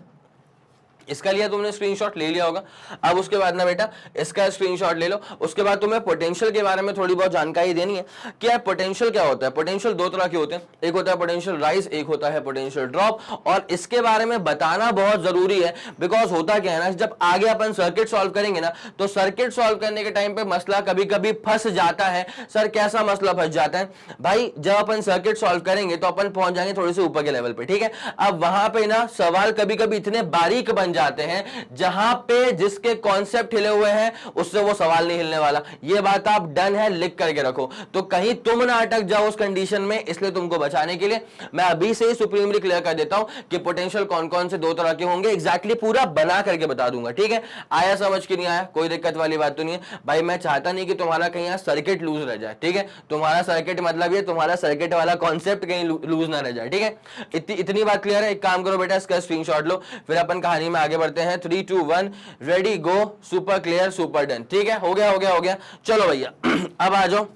इसका लिया तुमने, स्क्रीनशॉट ले लिया होगा। अब उसके बाद ना बेटा इसका स्क्रीनशॉट ले लो। उसके बाद तुम्हें पोटेंशियल के बारे में थोड़ी बहुत जानकारी देनी है कि यार पोटेंशियल क्या होता है। पोटेंशियल दो तरह के होते हैं, एक होता है पोटेंशियल राइज, एक होता है पोटेंशियल ड्रॉप। और इसके बारे में बताना बहुत जरूरी है, बिकॉज होता क्या है ना, जब आगे अपन सर्किट सॉल्व करेंगे ना, तो सर्किट सॉल्व करने के टाइम पे मसला कभी कभी फंस जाता है। सर कैसा मसला फंस जाता है भाई, जब अपन सर्किट सॉल्व करेंगे तो अपन पहुंच जाएंगे थोड़े से ऊपर के लेवल पे, ठीक है। अब वहां पे ना सवाल कभी कभी इतने बारीक बन जाते हैं जहां पे जिसके कॉन्सेप्ट हिले हुए हैं उससे वो सवाल नहीं हिलने वाला। ये बात आप डन है, लिख करके रखो, तो कहीं तुम ना अटक जाओ उस कंडीशन में। इसलिए तुमको बचाने के लिए मैं अभी से ही सुप्रीमली क्लियर कर देता हूं कि पोटेंशियल कौन कौन से दो तरह के होंगे, एग्जैक्टली पूरा बना करके बता दूंगा, ठीक है। आया समझ के नहीं आया, कोई दिक्कत वाली बात तो नहीं है भाई। मैं चाहता नहीं कि तुम्हारा कहीं यहां सर्किट लूज रह जाए, ठीक है। तुम्हारा सर्किट मतलब ये तुम्हारा सर्किट वाला कॉन्सेप्ट कहीं लूज ना रह जाए, ठीक है। इतनी बात क्लियर है। एक काम करो बेटा, इसका स्क्रीनशॉट लो, फिर अपन कहानी में आगे बढ़ते हैं। 3 2 1 ready go, super clear, super done, ठीक है। हो गया हो गया हो गया, चलो भैया अब आ जाओ।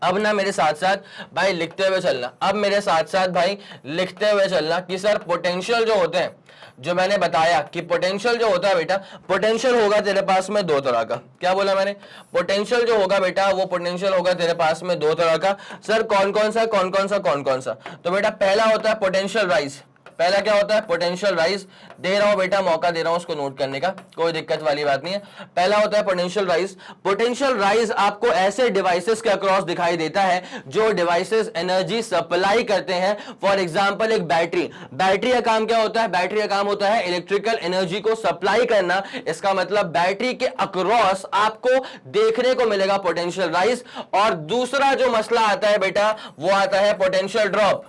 अब ना मेरे साथ साथ भाई लिखते हुए चलना, अब मेरे साथ साथ भाई लिखते हुए चलना कि सर पोटेंशियल जो होते हैं, जो मैंने बताया कि पोटेंशियल जो होता है बेटा, पोटेंशियल होगा तेरे पास में दो तरह का। क्या बोला मैंने, पोटेंशियल जो होगा बेटा वो पोटेंशियल होगा तेरे पास में दो तरह का। सर कौन कौन सा कौन कौन सा कौन कौन सा। तो बेटा पहला होता है पोटेंशियल राइज। पहला क्या होता है, पोटेंशियल राइज। दे रहा हूं बेटा, मौका दे रहा हूं उसको नोट करने का, कोई दिक्कत वाली बात नहीं है। पहला होता है पोटेंशियल राइज। पोटेंशियल राइज आपको ऐसे डिवाइसेस के अक्रॉस दिखाई देता है जो डिवाइसेस एनर्जी सप्लाई करते हैं। फॉर एग्जांपल एक बैटरी, बैटरी का काम क्या होता है, बैटरी का काम होता है इलेक्ट्रिकल एनर्जी को सप्लाई करना। इसका मतलब बैटरी के अक्रॉस आपको देखने को मिलेगा पोटेंशियल राइज। और दूसरा जो मसला आता है बेटा वो आता है पोटेंशियल ड्रॉप।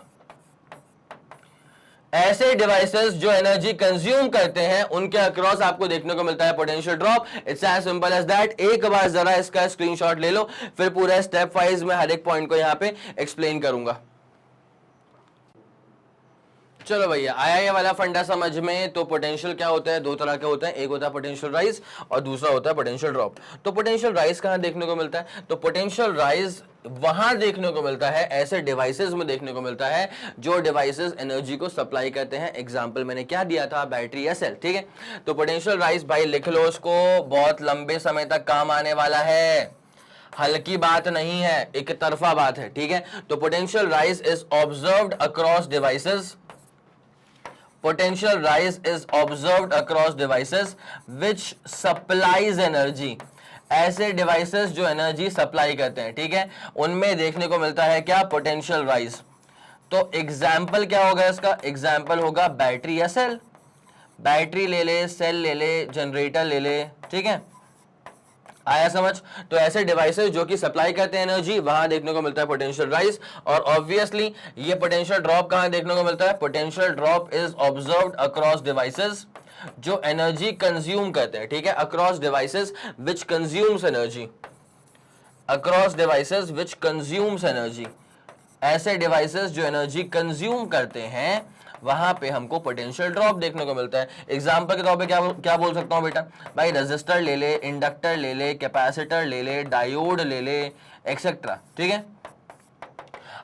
ऐसे डिवाइसेस जो एनर्जी कंज्यूम करते हैं उनके अक्रॉस आपको देखने को मिलता है potential drop. It's as simple as that. एक बार जरा इसका स्क्रीनशॉट ले लो, फिर पूरा स्टेप वाइज में हर एक पॉइंट को यहां पे एक्सप्लेन करूंगा। चलो भैया आया ये वाला फंडा समझ में। तो पोटेंशियल क्या होता है, दो तरह के होते हैं, एक होता है पोटेंशियल राइज और दूसरा होता है पोटेंशियल ड्रॉप। तो पोटेंशियल राइज कहां देखने को मिलता है, तो पोटेंशियल राइज वहां देखने को मिलता है ऐसे डिवाइसेस में देखने को मिलता है जो डिवाइसेस एनर्जी को सप्लाई करते हैं। एग्जांपल मैंने क्या दिया था, बैटरी या सेल, ठीक है। तो पोटेंशियल राइज भाई लिख लो उसको, बहुत लंबे समय तक काम आने वाला है, हल्की बात नहीं है, एक तरफा बात है, ठीक है। तो potential rise is observed across devices, potential rise is observed across devices which supplies energy। ऐसे डिवाइसेस जो एनर्जी सप्लाई करते हैं, ठीक है, उनमें देखने को मिलता है क्या, पोटेंशियल राइज। तो एग्जाम्पल क्या होगा इसका, एग्जाम्पल होगा बैटरी या सेल। बैटरी ले ले, सेल ले ले, जनरेटर ले ले, ठीक है, आया समझ। तो ऐसे डिवाइसेस जो कि सप्लाई करते हैं एनर्जी, वहां देखने को मिलता है पोटेंशियल राइज। और ऑब्वियसली ये पोटेंशियल ड्रॉप कहां देखने को मिलता है, potential drop is observed across devices जो एनर्जी कंज्यूम करते हैं, ठीक है, अक्रॉस डिवाइसेस विच कंज्यूम्स एनर्जी, अक्रॉस डिवाइसेस विच कंज्यूम्स एनर्जी। ऐसे डिवाइसेस जो एनर्जी कंज्यूम करते हैं वहां पे हमको पोटेंशियल ड्रॉप देखने को मिलता है। एग्जांपल के तौर पे क्या बोल सकता हूं बेटा, भाई रेजिस्टर ले ले, इंडक्टर ले ले, कैपेसिटर ले ले, डायोड ले ले, एक्सेट्रा, ठीक है।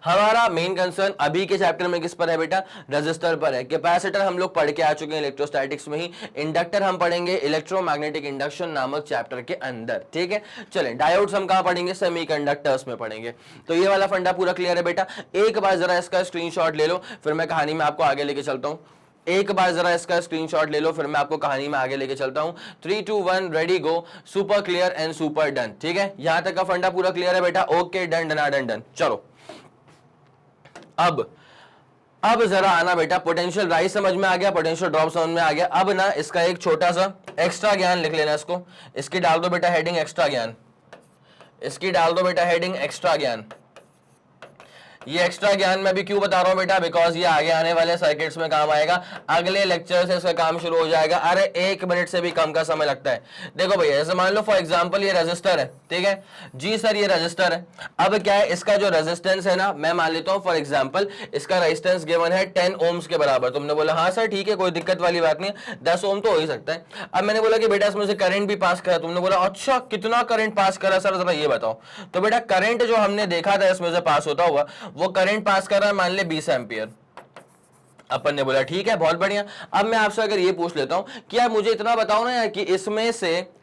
हमारा मेन कंसर्न अभी के चैप्टर में किस पर है बेटा, रेजिस्टर पर है। कैपेसिटर हम लोग पढ़ के आ चुके हैं इलेक्ट्रोस्टैटिक्स में ही। इंडक्टर हम पढ़ेंगे इलेक्ट्रोमैग्नेटिक इंडक्शन नामक चैप्टर के अंदर, ठीक है। चलें, डायोड्स हम कहां पढ़ेंगे, सेमीकंडक्टर्स में पढ़ेंगे। तो ये वाला फंडा पूरा क्लियर है बेटा। एक बार जरा इसका स्क्रीनशॉट ले लो, फिर मैं कहानी में आपको आगे लेके चलता हूं। एक बार जरा इसका स्क्रीनशॉट ले लो, फिर मैं आपको कहानी में आगे लेके चलता हूं। 3 2 1 ready go. Super clear and super done. ठीक है, यहां तक का फंडा पूरा क्लियर है बेटा? Okay, done done done done. चलो अब जरा आना बेटा, पोटेंशियल राइज समझ में आ गया, पोटेंशियल ड्रॉप समझ में आ गया। अब ना इसका एक छोटा सा एक्स्ट्रा ज्ञान लिख लेना इसको, इसकी डाल दो बेटा हेडिंग एक्स्ट्रा ज्ञान, इसकी डाल दो बेटा हेडिंग एक्स्ट्रा ज्ञान। ये एक्स्ट्रा ज्ञान मैं भी क्यों बता रहा हूं बेटा, बिकॉज ये आगे आने वाले सर्किट्स में काम आएगा, अगले लेक्चर से इसका काम शुरू हो जाएगा। अरे 1 मिनट से भी कम का समय लगता है। देखो भैया, जैसे मान लो फॉर एग्जांपल ये रेजिस्टर है, ठीक है जी सर, ये रेजिस्टर है। अब क्या है, इसका जो रेजिस्टेंस है ना, मैं मान लेता हूं फॉर एग्जांपल इसका रेजिस्टेंस गिवन है 10 ओम्स के बराबर। तुमने बोला हाँ सर ठीक है, कोई दिक्कत वाली बात नहीं है, 10 ओम तो हो ही सकता है। अब मैंने बोला कि बेटा इसमें से करंट भी पास करा, तुमने बोला अच्छा कितना करंट पास करा सर, जरा ये बताओ। तो बेटा करंट जो हमने देखा था इसमें से पास होता हुआ, वो करंट पास कर रहा है मान ले 20 एम्पियर। अपन ने बोला ठीक है, बहुत बढ़िया। अब मैं आपसे अगर ये पूछ लेता हूं कि यार मुझे इतना बताओ ना यार कि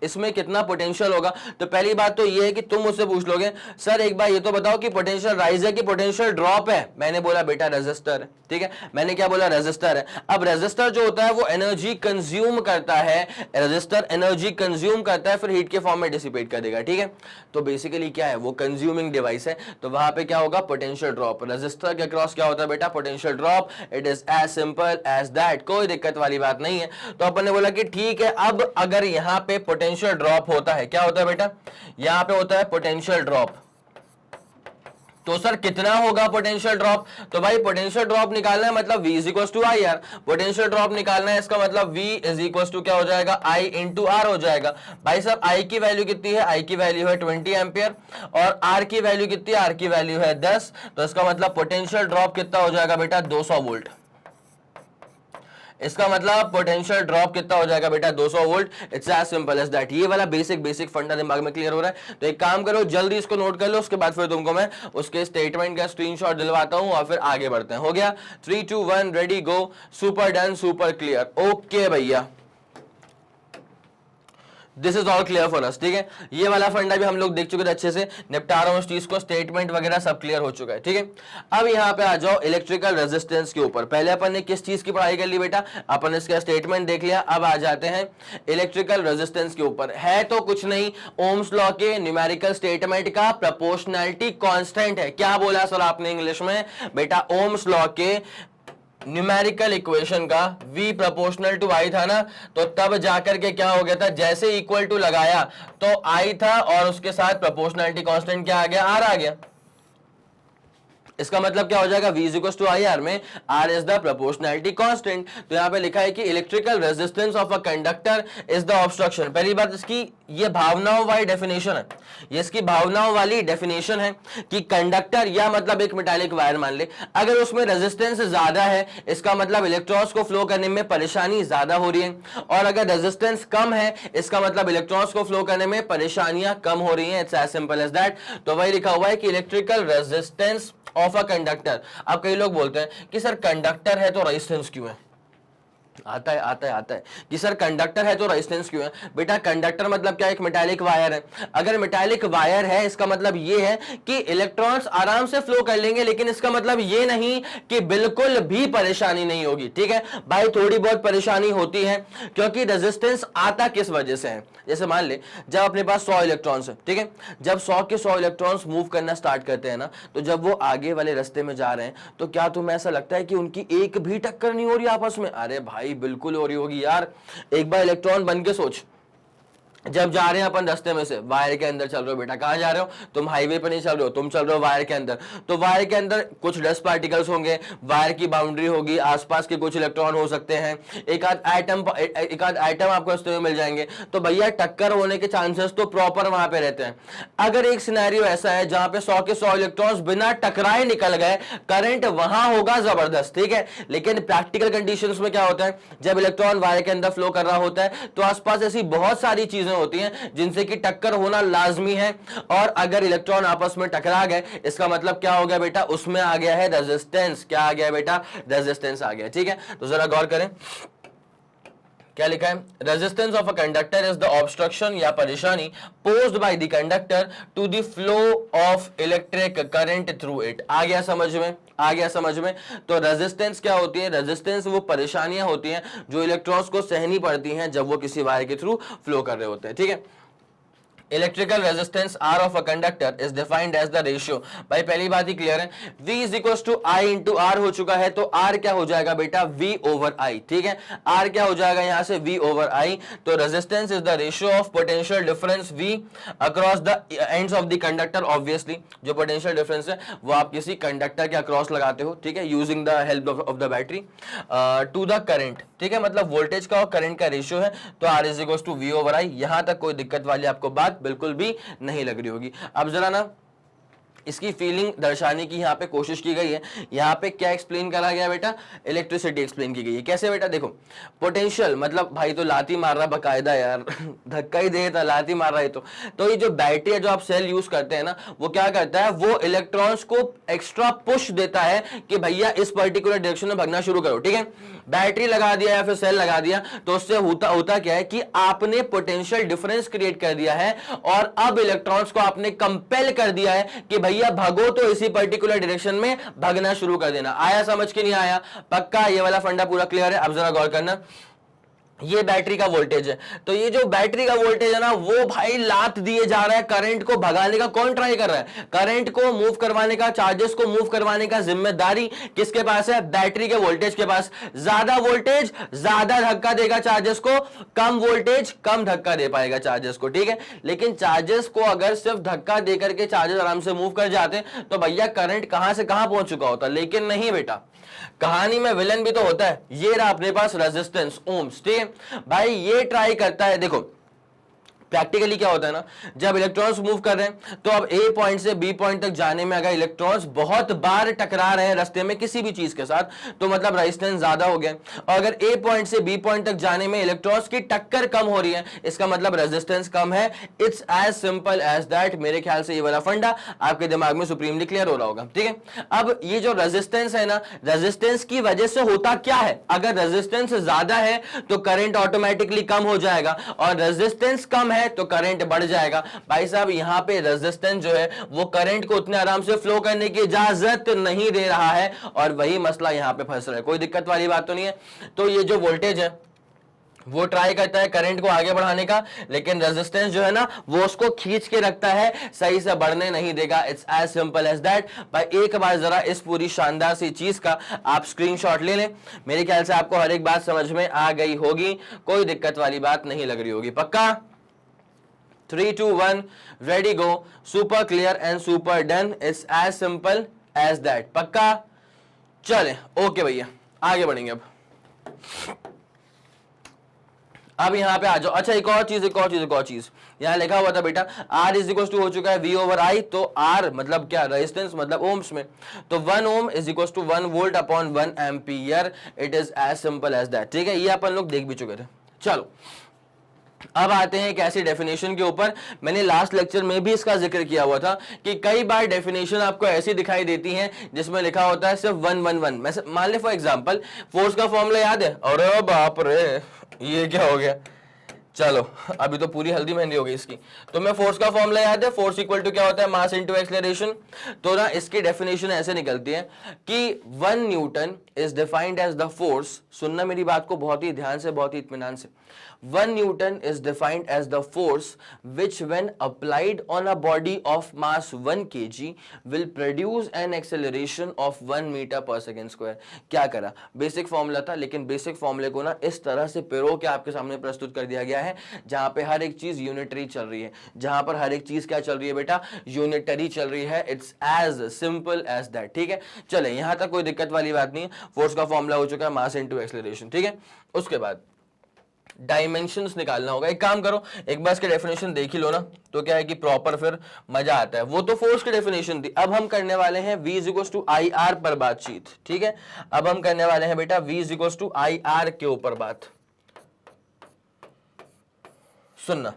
इसमें कितना पोटेंशियल होगा, तो पहली बात तो ये है कि तुम मुझसे पूछ लोगे सर एक बार ये तो बताओ कि पोटेंशियल राइज है कि पोटेंशियल ड्रॉप है। मैंने बोला बेटा रेजिस्टर है, ठीक है, मैंने क्या बोला, रेजिस्टर है। अब रेजिस्टर जो होता है वो एनर्जी कंज्यूम करता है, रेजिस्टर एनर्जी कंज्यूम करता है, फिर हीट के फॉर्म में डिसिपेट कर देगा, ठीक है। तो बेसिकली क्या है, वो कंज्यूमिंग डिवाइस है, तो वहां पे क्या होगा, पोटेंशियल ड्रॉप। रेजिस्टर के अक्रॉस क्या होता है बेटा, potential drop. It is as simple as that, कोई दिक्कत वाली बात नहीं है। तो अपन ने बोला कि ठीक है, अब अगर यहां पे पोटेंशियल ड्रॉप होता है, क्या होता है बेटा, यहां पे होता है पोटेंशियल ड्रॉप, तो सर कितना होगा पोटेंशियल ड्रॉप। तो भाई पोटेंशियल ड्रॉप निकालना है मतलब V is equal to I R. Potential drop निकालना है, इसका मतलब V इज इक्वल टू क्या हो जाएगा, I इंटू आर हो जाएगा। भाई साहब I की वैल्यू कितनी है, I की वैल्यू है 20 एम्पियर, और R की वैल्यू कितनी है, R की वैल्यू है 10। तो इसका मतलब पोटेंशियल ड्रॉप कितना हो जाएगा बेटा, 200 वोल्ट। इसका मतलब पोटेंशियल ड्रॉप कितना हो जाएगा बेटा, 200 volt. It's as simple as that. ये वाला बेसिक फंडा दिमाग में क्लियर हो रहा है। तो एक काम करो, जल्दी इसको नोट कर लो, उसके बाद फिर तुमको मैं उसके स्टेटमेंट का स्क्रीनशॉट दिलवाता हूं और फिर आगे बढ़ते हैं। हो गया, 3 2 1 ready go. Super done, super clear. Okay भैया, this is all clear for us, ठीक है। ये वाला फंडा भी हम लोग देख चुके थे, अच्छे से निपटा रहा हूं इस चीज को, स्टेटमेंट वगैरह सब क्लियर हो चुका है, ठीक है। अब यहां पे आ जाओ इलेक्ट्रिकल रेजिस्टेंस के ऊपर। पहले अपन ने किस चीज की पढ़ाई कर ली बेटा, अपन ने इसका स्टेटमेंट देख लिया। अब आ जाते हैं इलेक्ट्रिकल रेजिस्टेंस के ऊपर। है तो कुछ नहीं, ओम्स लॉ के न्यूमेरिकल स्टेटमेंट का प्रोपोर्शनैलिटी कांस्टेंट है। क्या बोला सर आपने इंग्लिश में बेटा, ओम्स लॉ के न्यूमेरिकल इक्वेशन का V प्रोपोर्शनल टू I था ना, तो तब जाकर के क्या हो गया था, जैसे इक्वल टू लगाया तो I था और उसके साथ प्रोपोर्शनैलिटी कांस्टेंट क्या आ गया, R आ गया। इसका मतलब क्या हो जाएगा, V is equal to I R में R is the proportionality constant. तो यहां पे लिखा है कि electrical resistance of a conductor is the obstruction. पहली बात इसकी ये भावनाओं वाली डेफिनेशन है, ये इसकी भावनाओं वाली डेफिनेशन है कि कंडक्टर या मतलब एक मेटालिक वायर मान ले, अगर उसमें रेजिस्टेंस ज्यादा है इसका मतलब इलेक्ट्रॉन्स को फ्लो करने में परेशानी ज्यादा हो रही है, और अगर रेजिस्टेंस कम है इसका मतलब इलेक्ट्रॉन्स को फ्लो करने में परेशानियां कम हो रही हैं। It's as simple as that. तो वही लिखा हुआ है कि electrical resistance of a conductor. अब कई लोग बोलते हैं कि सर कंडक्टर है तो रेजिस्टेंस क्यों है, आता है कि सर कंडक्टर है तो रेजिस्टेंस क्यों है। बेटा कंडक्टर मतलब क्या, एक मेटालिक वायर है। अगर मेटालिक वायर है इसका मतलब ये है कि इलेक्ट्रॉन्स आराम से फ्लो कर लेंगे, लेकिन इसका मतलब ये नहीं कि बिल्कुल भी परेशानी नहीं होगी, ठीक है भाई, थोड़ी बहुत परेशानी होती है। क्योंकि रेजिस्टेंस आता किस वजह से है, जैसे मान ले जब अपने पास 100 इलेक्ट्रॉन्स है, ठीक है, जब 100 के 100 इलेक्ट्रॉन्स मूव करना स्टार्ट करते हैं ना, तो जब वो आगे वाले रास्ते में जा रहे हैं तो क्या तुम्हें ऐसा लगता है कि उनकी एक भी टक्कर नहीं हो रही आपस में? अरे भाई बिल्कुल हो रही होगी यार। एक बार इलेक्ट्रॉन बन के सोच, जब जा रहे हैं अपन रास्ते में से, वायर के अंदर चल रहे हो बेटा, कहां जा रहे हो तुम, हाईवे पे नहीं चल रहे हो, तुम चल रहे हो वायर के अंदर। तो वायर के अंदर कुछ डस्ट पार्टिकल्स होंगे, वायर की बाउंड्री होगी, आसपास के कुछ इलेक्ट्रॉन हो सकते हैं, एक आध आइटम आपको रास्ते में मिल जाएंगे। तो भैया टक्कर होने के चांसेस तो प्रॉपर वहां पे रहते हैं। अगर एक सिनेरियो ऐसा है जहां पे 100 के 100 इलेक्ट्रॉन्स बिना टकराए निकल गए, करंट वहां होगा जबरदस्त, ठीक है। लेकिन प्रैक्टिकल कंडीशंस में क्या होता है, जब इलेक्ट्रॉन वायर के अंदर फ्लो कर रहा होता है तो आसपास ऐसी बहुत सारी चीजें होती हैं जिनसे कि टक्कर होना लाजमी है, और अगर इलेक्ट्रॉन आपस में टकरा गए इसका मतलब क्या हो गया बेटा, उसमें आ गया है रेजिस्टेंस। क्या आ गया बेटा, रेजिस्टेंस आ गया, ठीक है। तो जरा गौर करें, क्या लिखा है, resistance of a conductor is the obstruction या परेशानी posed by the conductor to the flow of electric current through it. आ गया समझ में, आ गया समझ में। तो रेजिस्टेंस क्या होती है, रेजिस्टेंस वो परेशानियां होती हैं जो इलेक्ट्रॉन्स को सहनी पड़ती हैं जब वो किसी वायर के थ्रू फ्लो कर रहे होते हैं, ठीक है। Electrical resistance R of a conductor is defined as the ratio. भाई पहली बात ही क्लियर है, V is equal to I into R हो चुका है, तो R क्या हो जाएगा बेटा, V ओवर I, ठीक है। R क्या हो जाएगा यहां से, V ओवर I। तो resistance is the ratio of potential difference V across the ends of the conductor. Obviously जो पोटेंशियल डिफरेंस है वो आप किसी कंडक्टर के अक्रॉस लगाते हो, ठीक है, using the help of the battery, to the current, ठीक है, मतलब वोल्टेज का और करंट का रेशियो है। तो R is equal to V over I। यहां तक कोई दिक्कत वाली आपको बात बिल्कुल भी नहीं लग रही होगी। अब जरा ना इसकी फीलिंग दर्शाने की यहाँ पे कोशिश की गई है। यहाँ पे क्या एक्सप्लेन करा गया बेटा, इलेक्ट्रिसिटी एक्सप्लेन की गई है। कैसे बेटा, देखो पोटेंशियल मतलब भाई तो लाती मार रहा बकायदा यार धक्का ही देता, लाती मार रहा है। तो ये जो बैटरी है जो आप सेल यूज करते हैं ना, वो क्या करता है, वो इलेक्ट्रॉन्स को एक्स्ट्रा पुश देता है कि भैया इस पर्टिकुलर डायरेक्शन में भागना शुरू करो, ठीक है। बैटरी लगा दिया या फिर सेल लगा दिया तो उससे होता क्या है कि आपने पोटेंशियल डिफरेंस क्रिएट कर दिया है और अब इलेक्ट्रॉन्स को आपने कंपेल कर दिया है कि भैया भागो तो इसी पर्टिकुलर डायरेक्शन में भागना शुरू कर देना। आया समझ के नहीं आया, पक्का ये वाला फंडा पूरा क्लियर है। अब जरा गौर करना, ये बैटरी का वोल्टेज है, तो ये जो बैटरी का वोल्टेज है ना वो भाई लात दिए जा रहा है करंट को भगाने का। कौन ट्राई कर रहा है, करंट को मूव करवाने का, चार्जेस को मूव करवाने का जिम्मेदारी किसके पास है, बैटरी के वोल्टेज के पास। ज्यादा वोल्टेज ज्यादा धक्का देगा चार्जेस को, कम वोल्टेज कम धक्का दे पाएगा चार्जेस को, ठीक है। लेकिन चार्जेस को अगर सिर्फ धक्का देकर के चार्जेस आराम से मूव कर जाते तो भैया करंट कहां से कहां पहुंच चुका होता। लेकिन नहीं बेटा, कहानी में विलन भी तो होता है। ये रहा अपने पास रेजिस्टेंस ओम्स, ठीक है भाई, ये ट्राई करता है। देखो प्रैक्टिकली क्या होता है ना, जब इलेक्ट्रॉन्स मूव कर रहे हैं तो अब ए पॉइंट से बी पॉइंट तक जाने में अगर इलेक्ट्रॉन्स बहुत बार टकरा रहे हैं रास्ते में किसी भी चीज के साथ, तो मतलब रेजिस्टेंस ज्यादा हो गया। और अगर ए पॉइंट से बी पॉइंट तक जाने में इलेक्ट्रॉन्स की टक्कर कम हो रही है, इसका मतलब रेजिस्टेंस कम है। It's as simple as that. मेरे ख्याल से ये वाला फंडा आपके दिमाग में सुप्रीमली क्लियर हो रहा होगा, ठीक है। अब ये जो रेजिस्टेंस है ना, रेजिस्टेंस की वजह से होता क्या है, अगर रेजिस्टेंस ज्यादा है तो करंट ऑटोमेटिकली कम हो जाएगा और रेजिस्टेंस कम है तो करंट बढ़ जाएगा। भाई साहब यहां पे रेजिस्टेंस जो है वो करंट को उतने आराम से फ्लो करने की इजाजत नहीं दे रहा है और वही मसला यहां पे फंस रहा है। कोई दिक्कत वाली बात तो नहीं है। तो ये जो वोल्टेज है वो ट्राई करता है करंट को आगे बढ़ाने का, लेकिन रेजिस्टेंस जो है ना वो उसको खींच के रखता है, सही से बढ़ने नहीं देगा। It's as simple as that. भाई एक बार जरा इस पूरी शानदार सी चीज का आप स्क्रीनशॉट ले लें। मेरे ख्याल से आपको हर एक बात समझ में आ गई होगी, कोई दिक्कत वाली बात नहीं लग रही होगी, पक्का। 3, 2, 1 ready go. Super clear and super done. It's as simple as that, पक्का। चले ओके भैया आगे बढ़ेंगे। अब यहां पे आ जाओ। अच्छा एक और चीज यहां लिखा हुआ था बेटा R इज इक्वल टू हो चुका है V ओवर I। तो R मतलब क्या, रेजिस्टेंस मतलब ओम्स में, तो 1 ohm is equal to 1 volt upon 1 ampere. It is as simple as that, ठीक है। ये अपन लोग देख भी चुके थे। चलो अब आते हैं एक ऐसी डेफिनेशन के ऊपर, मैंने लास्ट लेक्चर में भी इसका जिक्र किया हुआ था कि कई बार डेफिनेशन आपको ऐसी दिखाई देती हैं जिसमें लिखा होता है सिर्फ 1 1 1। मान ले फॉर एग्जांपल फोर्स का फॉर्मूला याद है, अरे बाप रे ये क्या हो गया, चलो अभी तो पूरी हल्दी मेहंदी हो गई इसकी। तो मैं फोर्स का फॉर्मूला याद है, फोर्स इक्वल टू क्या होता है, मास इनटू एक्सेलरेशन। तो ना इसकी डेफिनेशन ऐसे निकलती है कि 1 newton is defined as the force. सुनना मेरी बात को बहुत ही ध्यान से, बहुत ही इत्मीनान से। 1 Newton is defined as the force which when applied on a body of mass 1 kg will produce an acceleration of 1 meter per second square। क्या करा, बेसिक फॉर्मूला था, लेकिन बेसिक फॉर्मूले को ना इस तरह से पिरो के आपके सामने प्रस्तुत कर दिया गया है जहां पे हर एक चीज यूनिटरी चल रही है, जहां पर हर एक चीज क्या चल रही है बेटा, यूनिटरी चल रही है। It's as simple as that, ठीक है। चले यहां तक कोई दिक्कत वाली बात नहीं है। फोर्स का फॉर्मूला हो चुका है मास इनटू एक्सेलरेशन, ठीक है। उसके बाद डायमेंशंस निकालना होगा। एक काम करो, एक बार इसके डेफिनेशन देख ही लो ना, तो क्या है कि प्रॉपर फिर मजा आता है। वो तो फोर्स की डेफिनेशन थी, अब हम करने वाले हैं V is equal to I R पर बातचीत, ठीक है। अब हम करने वाले हैं बेटा V is equal to I R के ऊपर बात। सुनना,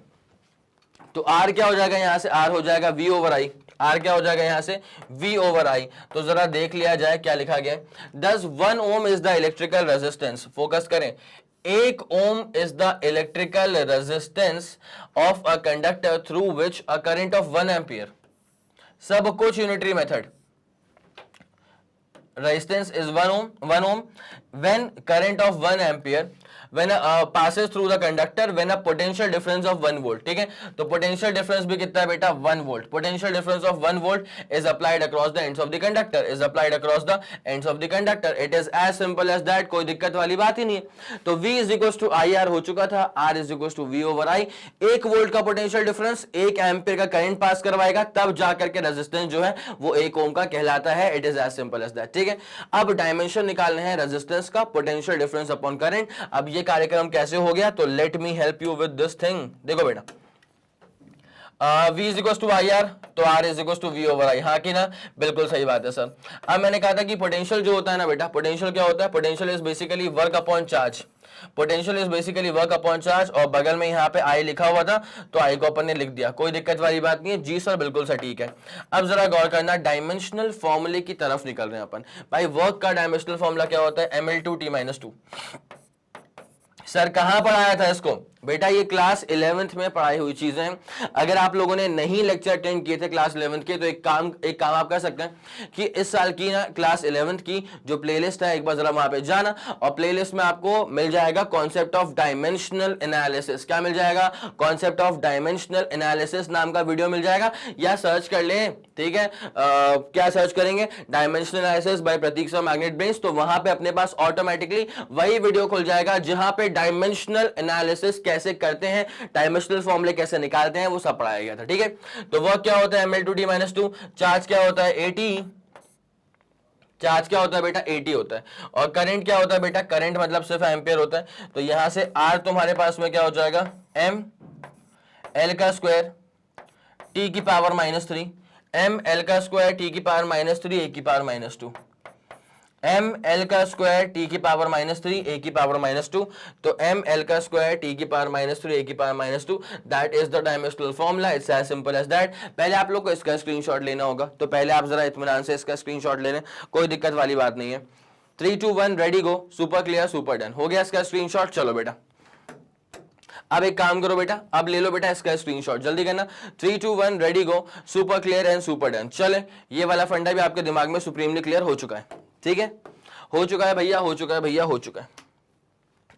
तो R क्या हो जाएगा यहां से, R हो जाएगा V ओवर I। R क्या हो जाएगा यहां से, V ओवर I। तो जरा देख लिया जाए क्या लिखा गया है। 1 ohm is the electrical resistance. Focus करें, 1 ohm is the electrical resistance of a conductor through which a current of 1 ampere. सब कुछ unitary method. Resistance is 1 ohm when current of 1 ampere when passes through the conductor when a potential difference of 1 volt. ठीक है, तो potential difference भी कितना है बेटा 1 volt. Potential difference of 1 volt is applied across the ends of the conductor, is applied across the ends of the conductor. It is as simple as that. कोई दिक्कत वाली बात ही नहीं है. तो V is equals to IR हो चुका था, R is equals to V over I. 1 volt का पोटेंशियल डिफरेंस 1 एम्पियर का करंट पास करवाएगा, तब जाकर के रेजिस्टेंस जो है वो 1 ओम का कहलाता है. It is as simple as that. ठीक है, अब डायमेंशन निकालने हैं रेजिस्टेंस का, पोटेंशियल डिफरेंस अपॉन करंट. अब ये कार्यक्रम कैसे हो गया, तो let me help you with this thing. देखो बेटा, V is equal to I R, तो R is equal to V over I. हाँ कि ना, बिल्कुल सही बात है सर. अब मैंने कहा था कि पोटेंशियल जो होता है ना बेटा, पोटेंशियल क्या होता है, potential is basically work upon charge. Potential is basically work upon charge, और बगल में यहाँ पे I लिखा हुआ था, तो I को अपन ने लिख दिया. कोई दिक्कत वाली बात नहीं है. जी सर, बिल्कुल सटीक है. अब जरा गौर करना, डायमेंशनल फॉर्मूले की तरफ निकल रहे हैं अपन. भाई वर्क का डायमेंशनल फॉर्मूला क्या होता है, ml2t-2. सर कहां पढ़ाया था इसको बेटा, ये क्लास 11th में पढ़ाई हुई चीजें हैं. अगर आप लोगों ने नहीं लेक्चर अटेंड किए थे क्लास 11th के, तो एक काम आप कर सकते हैं कि इस साल की ना क्लास 11th की जो प्लेलिस्ट है, एक बार जरा वहां पे जाना, और प्लेलिस्ट में आपको मिल जाएगा कॉन्सेप्ट ऑफ डायमेंशनल एनालिसिस. क्या मिल जाएगा, कॉन्सेप्ट ऑफ डायमेंशनल एनालिसिस नाम का वीडियो मिल जाएगा, या सर्च कर ले. ठीक है, क्या सर्च करेंगे, dimensional analysis by Pratik sir Magnet Brains, तो वहां पे अपने पास ऑटोमेटिकली वही वीडियो खुल जाएगा जहां पे डायमेंशनल एनालिसिस कैसे करते हैं, डायमेंशनल फॉर्मूले कैसे निकालते हैं, वो सब पढ़ाया गया था. ठीक है, तो वर्क क्या होता है ml2t-2, चार्ज क्या होता है 80, चार्ज क्या होता है बेटा 80 होता है, और करंट क्या होता है बेटा, करंट मतलब सिर्फ एम्पियर होता है. तो यहां से R तुम्हारे पास में क्या हो जाएगा, m l का स्क्वायर t की पावर -3, m l का स्क्वायर t की पावर -3 a की पावर -2, m l का स्क्वायर t की पावर -3 a की पावर -2. तो m l का स्क्वायर t की पावर -3 a की power -2, that is the dimensional formula. It's as simple as that. पहले आप लोग को इसका स्क्रीनशॉट लेना होगा, तो पहले आप जरा इत्मीनान से इसका स्क्रीनशॉट ले लें, कोई दिक्कत वाली बात नहीं है. 3 2 1 ready go. Super clear, super done. हो गया इसका स्क्रीनशॉट. चलो बेटा, अब एक काम करो बेटा, अब ले लो बेटा इसका स्क्रीनशॉट, जल्दी करना. 3 2 1 ready go. Super clear and super done. चले, ये वाला फंडा भी आपके दिमाग में सुप्रीमली क्लियर हो चुका है. ठीक है, हो चुका है भैया, हो चुका है भैया, हो चुका है.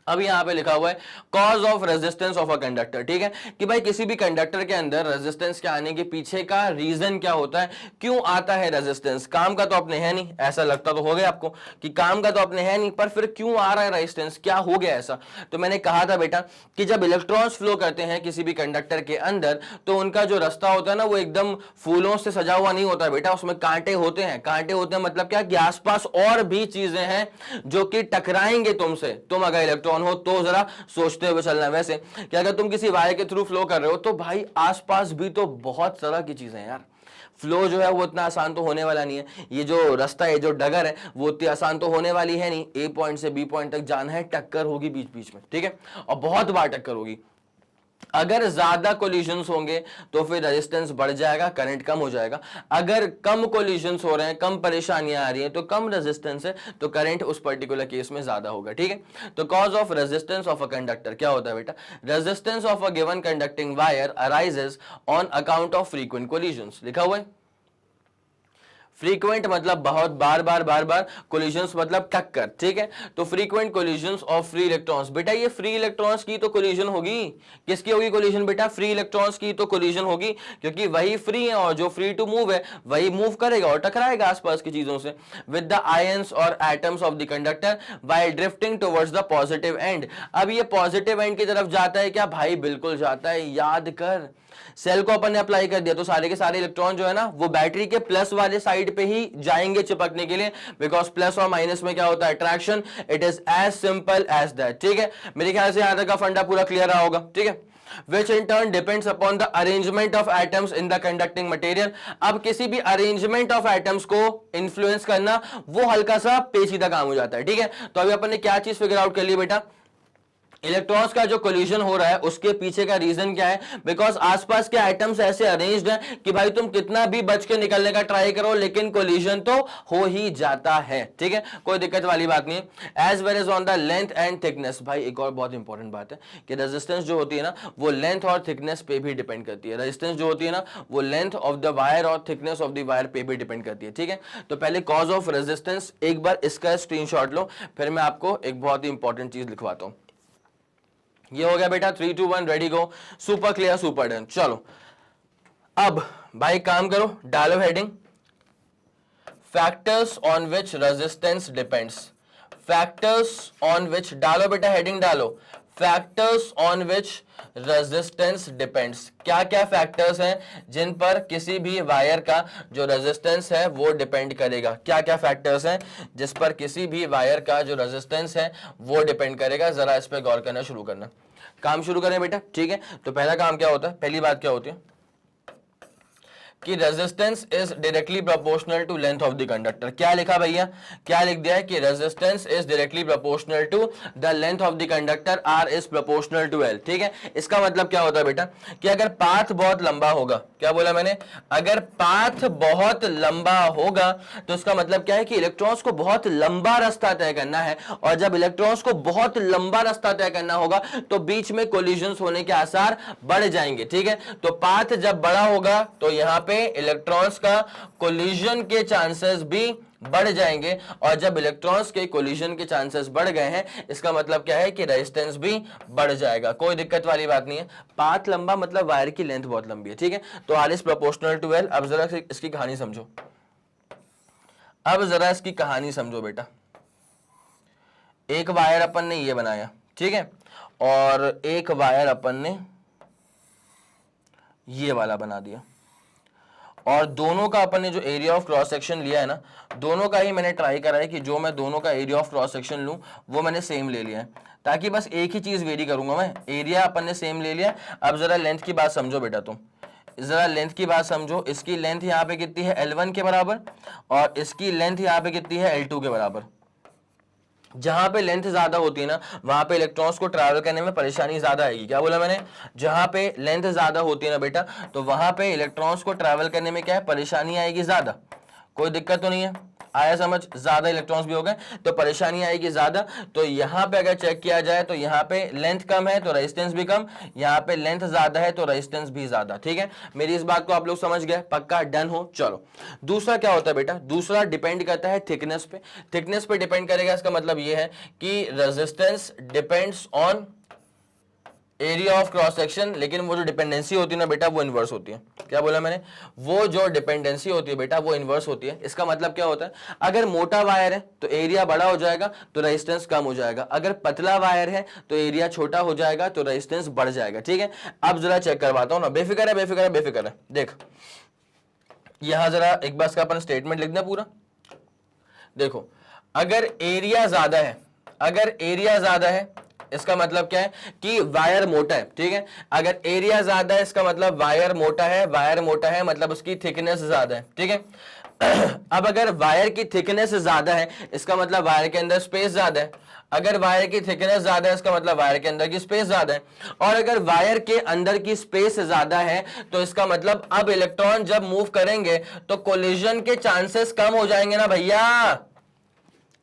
अब यहां पे लिखा हुआ है cause of resistance of a conductor. ठीक है, कि भाई किसी भी कंडक्टर के अंदर रेजिस्टेंस के आने के पीछे का रीजन क्या होता है, क्यों आता है रेजिस्टेंस. काम का तो अपने है नहीं, ऐसा लगता तो हो गया आपको कि काम का तो अपने है नहीं, पर फिर क्यों आ रहा है रेजिस्टेंस, क्या हो गया ऐसा. तो मैंने कहा था बेटा कि जब इलेक्ट्रॉन्स फ्लो करते हैं किसी भी कंडक्टर के अंदर, तो उनका जो रास्ता होता है ना, वो एकदम फूलों से सजा हुआ नहीं होता बेटा, उसमें कांटे होते हैं. कांटे होते हैं मतलब क्या, कि आसपास और भी चीजें हैं जो कि टकराएंगे तुमसे. तुम अगर इलेक्ट्रॉन हो तो जरा सोचते हुए चलना. वैसे कि अगर तुम किसी वायर के थ्रू फ्लो कर रहे हो, तो भाई आसपास भी तो बहुत तरह की चीजें हैं यार. फ्लो जो है वो इतना आसान तो होने वाला नहीं है. ये जो रास्ता है, जो डगर है, वो इतनी आसान तो होने वाली है नहीं. ए पॉइंट से बी पॉइंट तक जाना है, टक्कर होगी बीच बीच में. ठीक है, और बहुत बार टक्कर होगी. अगर ज्यादा कोलिजन्स होंगे तो फिर रेजिस्टेंस बढ़ जाएगा, करंट कम हो जाएगा. अगर कम कोलिजन्स हो रहे हैं, कम परेशानियां आ रही हैं, तो कम रेजिस्टेंस है, तो करंट उस पर्टिकुलर केस में ज्यादा होगा. ठीक है, तो cause of resistance of a conductor क्या होता है बेटा, resistance of a given conducting wire arises on account of frequent collisions. लिखा हुआ है, फ्रीक्वेंट मतलब बहुत बार बार, कोलिजन्स मतलब टक्कर. ठीक है, तो frequent collisions of free electrons. बेटा ये फ्री इलेक्ट्रॉन्स की तो कोलिजन होगी. किसकी होगी कोलिजन बेटा, फ्री इलेक्ट्रॉन्स की तो कोलिजन होगी, क्योंकि वही फ्री है, और जो फ्री टू मूव है वही मूव करेगा और टकराएगा आसपास की चीजों से विद द आयंस और atoms of the conductor while drifting towards the positive and. अब ये पॉजिटिव एंड की तरफ जाता है क्या भाई, बिल्कुल जाता है. याद कर, सेल को अपन ने अप्लाई कर दिया, तो सारे के सारे इलेक्ट्रॉन जो है ना, वो बैटरी के प्लस वाले साइड पे ही जाएंगे चिपकने के लिए, बिकॉज प्लस और माइनस में क्या होता है, attraction. It is as simple as that. ठीक है, मेरे ख्याल से यहां तक का फंडा पूरा क्लियर रहा होगा. ठीक है, which in turn depends upon the arrangement of atoms in the conducting material. अब किसी भी arrangement of atoms को influence करना, वो हल्का सा पेचीदा काम हो जाता है. ठीक है, तो अभी अपन ने क्या चीज फिगर आउट कर ली बेटा, इलेक्ट्रॉन्स का जो कोलिजन हो रहा है उसके पीछे का रीजन क्या है? बिकॉज आसपास के आइटम्स ऐसे अरेंज्ड हैं कि भाई तुम कितना भी बच के निकलने का ट्राई करो लेकिन कोलिजन तो हो ही जाता है, ठीक है, कोई दिक्कत वाली बात नहीं है। As well as on the length and thickness. भाई एक और बहुत इंपॉर्टेंट बात है कि रेजिस्टेंस जो होती है ना वो लेंथ और थिकनेस पे भी डिपेंड करती है। रेजिस्टेंस जो होती है ना वो लेंथ ऑफ द वायर और थिकनेस ऑफ द वायर पे भी डिपेंड करती है, ठीक है। तो पहले कॉज ऑफ रेजिस्टेंस एक बार इसका स्क्रीनशॉट लो, फिर मैं आपको एक बहुत ही इंपॉर्टेंट चीज लिखवाता हूं। ये हो गया बेटा, 3 2 1 ready go, super clear super done. चलो अब भाई काम करो, डालो heading factors on which resistance depends. Factors on which, डालो बेटा हेडिंग डालो, factors on which resistance depends. क्या क्या फैक्टर्स हैं जिन पर किसी भी वायर का जो रेजिस्टेंस है वो डिपेंड करेगा? क्या क्या फैक्टर्स हैं जिस पर किसी भी वायर का जो रेजिस्टेंस है वो डिपेंड करेगा? जरा इस पर गौर करना शुरू करना। काम शुरू करें बेटा, ठीक है। तो पहला काम क्या होता है, पहली बात क्या होती है कि resistance is directly proportional to length of the conductor. क्या लिखा भैया, क्या लिख दिया है कि resistance is directly proportional to the length of the conductor, R is proportional to L, ठीक है। इसका मतलब क्या होता है बेटा कि अगर पाथ बहुत लंबा होगा, क्या बोला मैंने, अगर पाथ बहुत लंबा होगा तो इसका मतलब क्या है कि इलेक्ट्रॉन्स को बहुत लंबा रास्ता तय करना है, और जब इलेक्ट्रॉन्स को बहुत लंबा रास्ता तय करना होगा तो बीच में कोलिजन्स होने के आसार बढ़ जाएंगे, ठीक है। तो पाथ जब बड़ा होगा तो यहां पे इलेक्ट्रॉन्स का कोलिजन के चांसेस भी बढ़ जाएंगे, और जब इलेक्ट्रॉन्स के कोलिजन के चांसेस बढ़ गए हैं इसका मतलब क्या है कि रेजिस्टेंस भी बढ़ जाएगा। कोई दिक्कत वाली बात नहीं है। पाथ लंबा मतलब वायर की लेंथ बहुत लंबी है, ठीक है। तो R is proportional to L. अब जरा इसकी कहानी समझो, अब जरा इसकी कहानी समझो बेटा। एक वायर अपन ने ये बनाया, ठीक है, और एक वायर अपन ने ये वाला बना दिया, और दोनों का अपन ने जो एरिया ऑफ क्रॉस सेक्शन लिया है ना, दोनों का ही मैंने ट्राई करा है कि जो मैं दोनों का एरिया ऑफ क्रॉस सेक्शन लूं वो मैंने सेम ले लिया है, ताकि बस एक ही चीज वेरी करूंगा मैं। एरिया अपन ने सेम ले लिया। अब जरा लेंथ की बात समझो बेटा, तुम जरा लेंथ की बात समझो। इसकी लेंथ यहाँ पे कितनी है, L1 के बराबर, और इसकी लेंथ यहाँ पे कितनी है, L2 के बराबर। जहां पे लेंथ ज्यादा होती है ना वहां पे इलेक्ट्रॉन्स को ट्रैवल करने में परेशानी ज्यादा आएगी। क्या बोला मैंने, जहां पे लेंथ ज्यादा होती है ना बेटा तो वहां पे इलेक्ट्रॉन्स को ट्रैवल करने में क्या है, परेशानी आएगी ज्यादा। कोई दिक्कत तो नहीं है, आया समझ, ज्यादा इलेक्ट्रॉन्स भी हो गए तो परेशानी आएगी ज्यादा। तो यहां पे अगर चेक किया जाए तो यहां पे लेंथ कम है तो रेजिस्टेंस भी कम, यहां पे लेंथ ज्यादा है तो रेजिस्टेंस भी ज्यादा, ठीक है। मेरी इस बात को आप लोग समझ गए, पक्का डन हो। चलो दूसरा क्या होता है बेटा, दूसरा डिपेंड करता है थिकनेस पे। थिकनेस पे डिपेंड करेगा, इसका मतलब ये है कि resistance depends on area of cross section, लेकिन वो जो डिपेंडेंसी होती है ना बेटा वो इनवर्स होती है। क्या बोला मैंने, वो जो डिपेंडेंसी होती है बेटा वो इनवर्स होती है। इसका मतलब क्या होता है, अगर मोटा वायर है तो एरिया बड़ा हो जाएगा तो रेजिस्टेंस कम हो जाएगा, अगर पतला वायर है तो एरिया छोटा हो जाएगा तो रेजिस्टेंस बढ़ जाएगा, ठीक है। अब जरा चेक करवाता हूं ना, बेफिक्र है बेफिक्र है बेफिक्र है। देख यहां जरा एक बार इसका अपन स्टेटमेंट लिख दें पूरा। देखो अगर एरिया ज्यादा है, अगर एरिया ज्यादा है इसका मतलब क्या है कि वायर मोटा है, ठीक है। अगर एरिया ज्यादा है इसका मतलब वायर मोटा है, वायर मोटा है मतलब उसकी थिकनेस ज्यादा है, ठीक है। अब अगर वायर की थिकनेस ज्यादा है इसका मतलब वायर के अंदर स्पेस ज्यादा है, अगर वायर की थिकनेस ज्यादा है इसका मतलब वायर के अंदर की स्पेस ज्यादा है, और अगर वायर के अंदर की स्पेस ज्यादा है तो इसका मतलब अब इलेक्ट्रॉन जब मूव करेंगे तो कोलिजन के चांसेस कम हो जाएंगे ना भैया।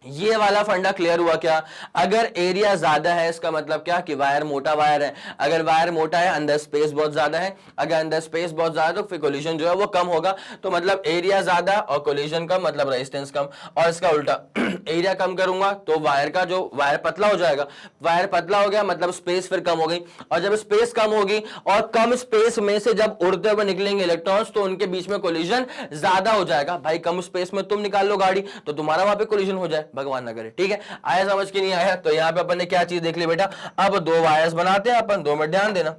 ये वाला फंडा क्लियर हुआ क्या? अगर एरिया ज्यादा है इसका मतलब क्या कि वायर मोटा वायर है, अगर वायर मोटा है अंदर स्पेस बहुत ज्यादा है, अगर अंदर स्पेस बहुत ज्यादा तो फिर कोलिजन जो है वो कम होगा। तो मतलब एरिया ज्यादा और कोलिजन कम मतलब रेजिस्टेंस कम, और इसका उल्टा एरिया कम करूंगा तो वायर का जो वायर पतला हो जाएगा, वायर पतला हो गया मतलब स्पेस फिर कम हो गई, और जब स्पेस कम होगी और कम स्पेस में से जब उड़ते हुए निकलेंगे इलेक्ट्रॉन्स तो उनके बीच में कोलिजन ज्यादा हो जाएगा। भाई कम स्पेस में तुम निकाल लो गाड़ी तो तुम्हारा वहां पे कोलिजन हो जाए, भगवान ना करे, ठीक है। आया समझ के नहीं आया? तो यहां पे अपन ने क्या चीज देख ली बेटा, अब दो वायर्स बनाते हैं अपन, 2 मिनट ध्यान देना।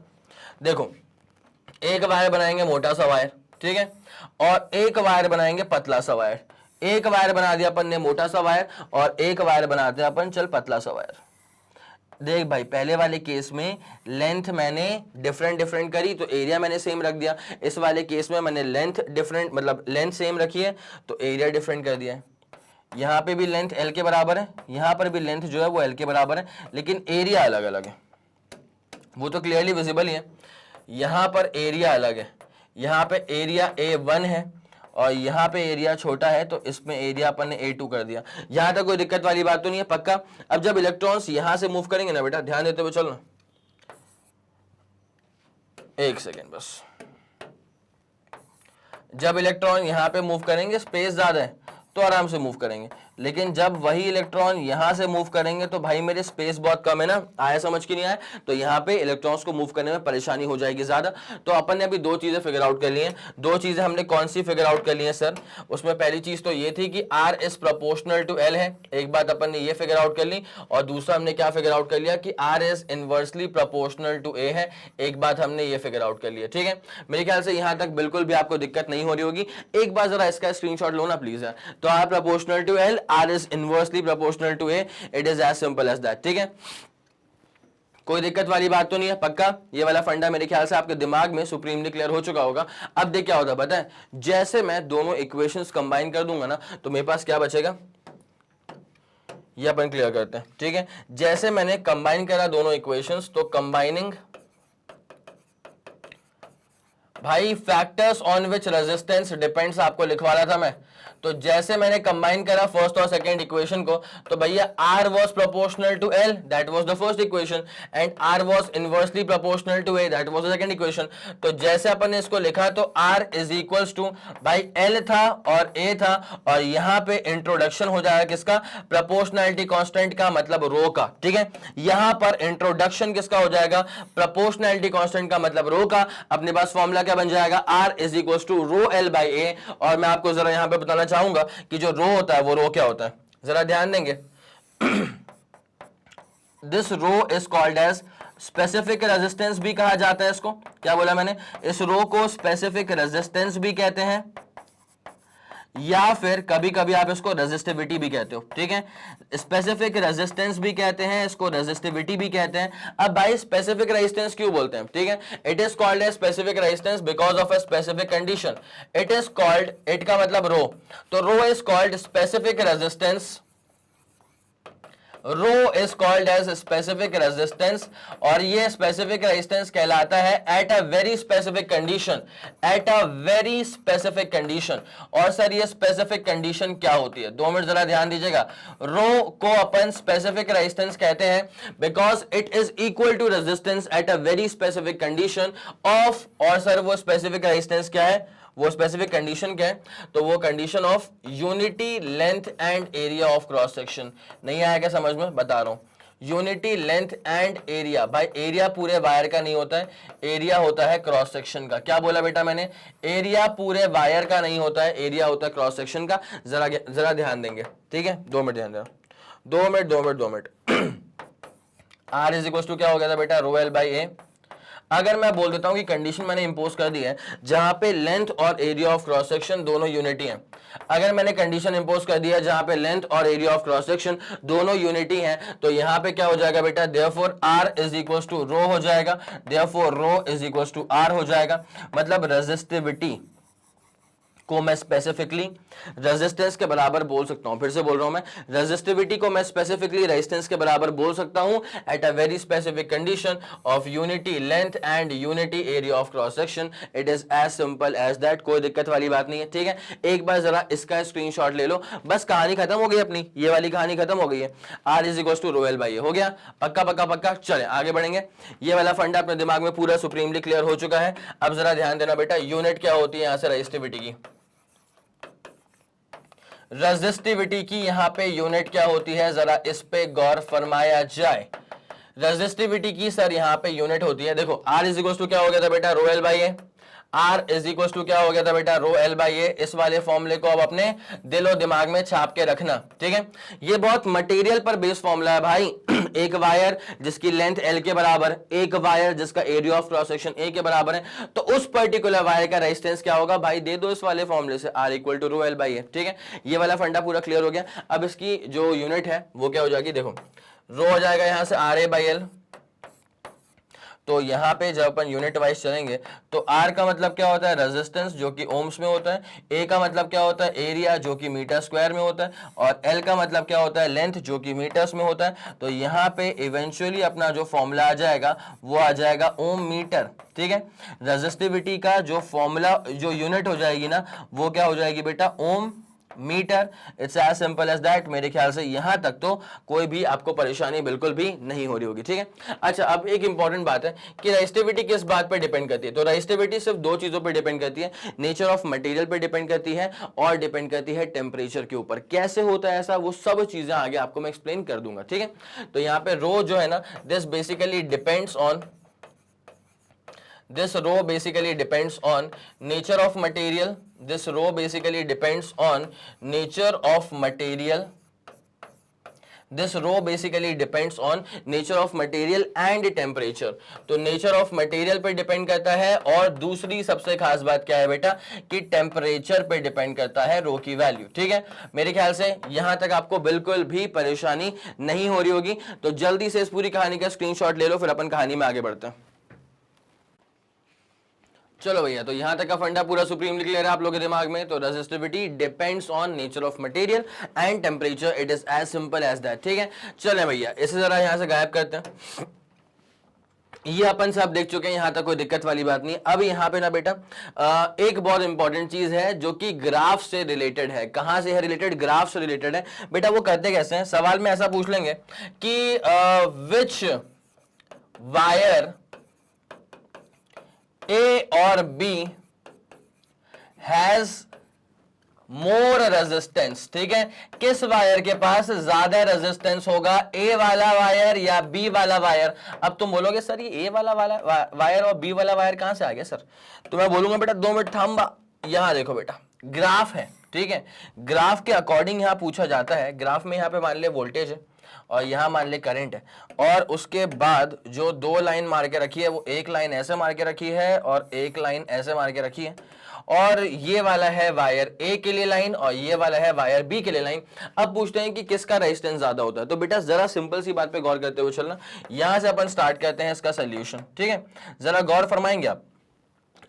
देखो एक वायर बनाएंगे मोटा सा वायर, ठीक है, और एक वायर बनाएंगे पतला सा वायर। एक वायर बना दिया अपन ने मोटा सा वायर, और एक वायर बनाते हैं अपन चल पतला सा वायर। देख भाई पहले वाले केस में लेंथ मैंने डिफरेंट करी तो एरिया मैंने सेम रख दिया, इस वाले केस में मैंने लेंथ डिफरेंट मतलब लेंथ सेम रखी है तो एरिया डिफरेंट कर दिया है। यहां पे भी लेंथ L के बराबर है, यहां पर भी लेंथ जो है वो L के बराबर है, लेकिन एरिया अलग अलग है। वो तो क्लियरली विजिबल ही है। यहां पर एरिया अलग है, यहां पे एरिया A1 है और यहाँ पे एरिया छोटा है, तो इसमें एरिया अपन ने A2 कर दिया। यहां तक कोई दिक्कत वाली बात तो नहीं है, पक्का। अब जब इलेक्ट्रॉन्स यहां से मूव करेंगे ना बेटा, ध्यान देते हुए चलना, एक सेकेंड बस। जब इलेक्ट्रॉन यहां पे मूव करेंगे, स्पेस ज्यादा है तो आराम से मूव करेंगे, लेकिन जब वही इलेक्ट्रॉन यहां से मूव करेंगे तो भाई मेरे स्पेस बहुत कम है ना, आया समझ के नहीं आया, तो यहाँ पे इलेक्ट्रॉन्स को मूव करने में परेशानी हो जाएगी ज्यादा। तो अपन ने अभी दो चीजें फिगर आउट कर ली हैं। दो चीजें हमने कौन सी फिगर आउट कर ली है सर? उसमें पहली चीज तो ये थी कि R is proportional to L है, एक बात अपन ने ये फिगर आउट कर ली, और दूसरा हमने क्या फिगर आउट कर लिया कि R is inversely proportional to A है, एक बात हमने ये फिगर आउट कर लिया। ठीक है, मेरे ख्याल से यहां तक बिल्कुल भी आपको दिक्कत नहीं हो रही होगी। एक बार जरा इसका स्क्रीनशॉट लो ना प्लीज यार। तो R proportional to L, R is inversely proportional to A, it is as simple as that. ठीक है, कोई दिक्कत वाली बात तो नहीं है, पक्का। ये वाला फंडा मेरे ख्याल से आपके दिमाग में सुप्रीमली क्लियर हो चुका होगा। अब देख क्या होता है पता है, जैसे मैं दोनों इक्वेशंस कंबाइन कर दूंगा ना, तो मेरे पास क्या बचेगा, ये अपन क्लियर करते हैं। ठीक है, जैसे मैंने कंबाइन करा दोनों इक्वेशंस, तो कंबाइनिंग भाई factors on which resistance depends आपको लिखवाना था मैं। तो जैसे मैंने कंबाइन करा फर्स्ट और सेकंड इक्वेशन को, तो भैया R was proportional to L, that was the first equation, and R was inversely proportional to A, that was the second equation। तो जैसे अपन ने इसको लिखा तो R is equals to भाई L था और A था, और यहाँ पे इंट्रोडक्शन हो जाएगा किसका, प्रोपोर्शनैलिटी कांस्टेंट का, मतलब रो का। ठीक है, यहाँ पर इंट्रोडक्शन किसका हो जाएगा, प्रोपोर्शनैलिटी कांस्टेंट का, मतलब रो का। अपने पास फॉर्मूला क्या बन जाएगा, R is equals to row L by A। और मैं आपको जरा यहाँ पे बताना चाहूंगा कि जो रो होता है वो रो क्या होता है, जरा ध्यान देंगे। This rho is called as specific resistance भी कहा जाता है इसको। क्या बोला मैंने, इस रो को स्पेसिफिक रेजिस्टेंस भी कहते हैं, या फिर कभी कभी आप इसको रेजिस्टिविटी भी कहते हो। ठीक है, स्पेसिफिक रेजिस्टेंस भी कहते हैं इसको, रेजिस्टिविटी भी कहते हैं। अब भाई स्पेसिफिक रेजिस्टेंस क्यों बोलते हैं, ठीक है, it is called as specific resistance because of a specific condition. It is called, it का मतलब रो, तो rho is called specific resistance, rho is called as specific resistance, और ये स्पेसिफिक रेजिस्टेंस कहलाता है at a very specific condition, at a very specific condition. और sir ये specific condition क्या होती है, 2 मिनट जरा ध्यान दीजिएगा। रो को अपन स्पेसिफिक रेजिस्टेंस कहते हैं because it is equal to resistance at a very specific condition of, और सर वो स्पेसिफिक रेजिस्टेंस क्या है, वो स्पेसिफिक कंडीशन क्या है, तो वो condition of unity length and area of cross section. नहीं आया क्या समझ में, बता रहा हूं। यूनिटी लेंथ एंड एरिया, भाई एरिया पूरे वायर का नहीं होता है, एरिया होता है क्रॉस सेक्शन का। क्या बोला बेटा मैंने, एरिया पूरे वायर का नहीं होता है, एरिया होता है क्रॉस सेक्शन का। जरा ध्यान देंगे, ठीक है, 2 मिनट ध्यान देना, 2 minute. R is equal to क्या हो गया था बेटा, रो L बाई A। अगर मैं बोल देता हूं कि कंडीशन मैंने इंपोज कर दी है जहां पे लेंथ और एरिया ऑफ क्रॉस सेक्शन दोनों यूनिटी हैं, अगर मैंने कंडीशन इंपोज कर दिया जहां पे लेंथ और एरिया ऑफ क्रॉस सेक्शन दोनों यूनिटी हैं, तो यहां पे क्या हो जाएगा बेटा, therefore R is equal to rho हो जाएगा, therefore rho is equal to R हो जाएगा। मतलब रेजिस्टिविटी को मैं स्पेसिफिकली रेजिस्टेंस के बराबर बोल सकता हूं, फिर से बोल रहा हूं मैं, रेजिस्टिविटी को मैं स्पेसिफिकली रेजिस्टेंस के बराबर बोल सकता हूं at a very specific condition of unity length and unity area of cross section. It is as simple as that, कोई दिक्कत वाली बात नहीं है। ठीक है, एक बार जरा इसका स्क्रीनशॉट ले लो, बस कहानी खत्म हो गई अपनी, ये वाली कहानी खत्म हो गई है। R is equal to rho L by A हो गया, पक्का पक्का पक्का। चले आगे बढ़ेंगे, ये वाला फंडा अपने दिमाग में पूरा सुप्रीमली क्लियर हो चुका है। अब जरा ध्यान देना बेटा, यूनिट क्या होती है यहां से रेजिस्टिविटी की, रेजिस्टिविटी की यहां पे यूनिट क्या होती है, जरा इस पे गौर फरमाया जाए। रेजिस्टिविटी की सर यहां पे यूनिट होती है, देखो R इज इक्वल टू क्या हो गया था बेटा, rho L by A। R is equal to क्या हो गया था बेटा, रो L बाई A। इस वाले फॉर्मूले को अब अपने दिलो दिमाग में छाप के रखना। ठीक है, ये बहुत मटेरियल पर बेस्ड फॉर्मूला है भाई। एक वायर जिसकी लेंथ L के बराबर, एक वायर जिसका area of cross section A के बराबर है, तो उस पर्टिकुलर वायर का रेजिस्टेंस क्या होगा भाई, दे दो इस वाले फॉर्मूले से, R equal to rho L by A। ठीक है, ये वाला फंडा पूरा क्लियर हो गया। अब इसकी जो यूनिट है वो क्या हो जाएगी, देखो रो हो जाएगा यहां से RA बाई L, तो यहाँ पे जब अपन यूनिट वाइज चलेंगे तो R का मतलब क्या होता है, रेजिस्टेंस, जो कि ओम्स में होता है। A का मतलब क्या होता है, एरिया, जो कि मीटर स्क्वायर में होता है। और L का मतलब क्या होता है, लेंथ, जो कि मीटर्स में होता है। तो यहाँ पे इवेंचुअली अपना जो फॉर्मूला आ जाएगा वो आ जाएगा ओम मीटर। ठीक है, रेजिस्टिविटी का जो फॉर्मूला, जो यूनिट हो जाएगी ना, वो क्या हो जाएगी बेटा, ohm metre. It's as simple as that. मेरे ख्याल से यहां तक तो कोई भी आपको परेशानी बिल्कुल भी नहीं हो रही होगी। ठीक है, अच्छा अब एक इंपॉर्टेंट बात है कि रेजिस्टिविटी किस बात पर डिपेंड करती है। तो रेजिस्टिविटी सिर्फ दो चीजों पर डिपेंड करती है, नेचर ऑफ मटेरियल पर डिपेंड करती है और डिपेंड करती है टेम्परेचर के ऊपर। कैसे होता है ऐसा, वो सब चीजें आगे आपको मैं एक्सप्लेन कर दूंगा। ठीक है, तो यहाँ पे रो जो है ना, this basically depends on, this row basically depends on nature of material. This row basically depends on nature of material. This row basically depends on nature of material and temperature. तो nature of material पे depend करता है और दूसरी सबसे खास बात क्या है बेटा, कि टेम्परेचर पे डिपेंड करता है रो की वैल्यू। ठीक है, मेरे ख्याल से यहां तक आपको बिल्कुल भी परेशानी नहीं हो रही होगी। तो जल्दी से इस पूरी कहानी का स्क्रीनशॉट ले लो, फिर अपन कहानी में आगे बढ़ते हैं। चलो भैया, तो यहां तक का फंडा पूरा सुप्रीमली क्लियर है आप लोगों के दिमाग में। तो resistivity depends on nature of material and temperature, it is as simple as that. ठीक है, चले भैया इसे जरा यहां से गायब करते हैं। ये अपन सब देख चुके हैं, यहां तक कोई दिक्कत वाली बात नहीं। अब यहां पे ना बेटा एक बहुत इंपॉर्टेंट चीज है जो कि ग्राफ से रिलेटेड है। कहां से है रिलेटेड, ग्राफ से रिलेटेड है। बेटा वो करते कैसे हैं, सवाल में ऐसा पूछ लेंगे कि विच वायर A और B has मोर रेजिस्टेंस। ठीक है, किस वायर के पास ज्यादा रेजिस्टेंस होगा, ए वाला वायर या बी वाला वायर। अब तुम बोलोगे सर ये ए वाला वायर और बी वाला वायर कहां से आ गया सर, तो मैं बोलूंगा बेटा 2 मिनट थांबा। यहां देखो बेटा, ग्राफ है। ठीक है, ग्राफ के अकॉर्डिंग यहां पूछा जाता है। ग्राफ में यहां पे मान ले वोल्टेज है और यहां मान ले करंट है, और उसके बाद जो 2 लाइन मार के रखी है, वो एक लाइन ऐसे मार के रखी है और एक लाइन ऐसे मार के रखी है। और ये वाला है वायर ए के लिए लाइन और ये वाला है वायर बी के लिए लाइन। अब पूछते हैं कि किसका रेजिस्टेंस ज्यादा होता है। तो बेटा जरा सिंपल सी बात पे गौर करते हुए चलना, यहां से अपन स्टार्ट करते हैं इसका सोल्यूशन। ठीक है, जरा गौर फरमाएंगे आप।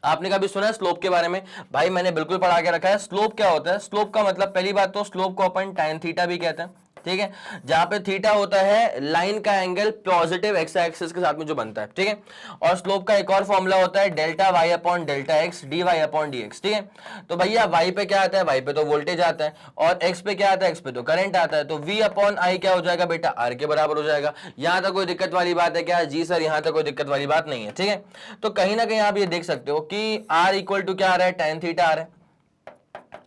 आपने कभी सुना है स्लोप के बारे में? भाई मैंने बिल्कुल पढ़ा के रखा है। स्लोप क्या होता है, स्लोप का मतलब पहली बात तो स्लोप को अपन tan थीटा भी कहते हैं। ठीक है, जहां पे थीटा होता है लाइन का एंगल पॉजिटिव एक्स एक्सिस के साथ में जो बनता है। ठीक है, और स्लोप का एक और फॉर्मूला होता है delta Y upon delta X D Y upon D X. ठीक है, तो भैया वाई पे क्या आता है, वाई पे तो वोल्टेज आता है, और एक्स पे क्या आता है, एक्स पे तो करंट आता है। तो वी अपॉन आई क्या हो जाएगा बेटा, आर के बराबर हो जाएगा। यहां तक कोई दिक्कत वाली बात है क्या? जी सर, यहां तक कोई दिक्कत वाली बात नहीं है। ठीक है, तो कहीं ना कहीं आप ये देख सकते हो कि आर इक्वल टू क्या आ रहा है, tan थीटा आ रहा है।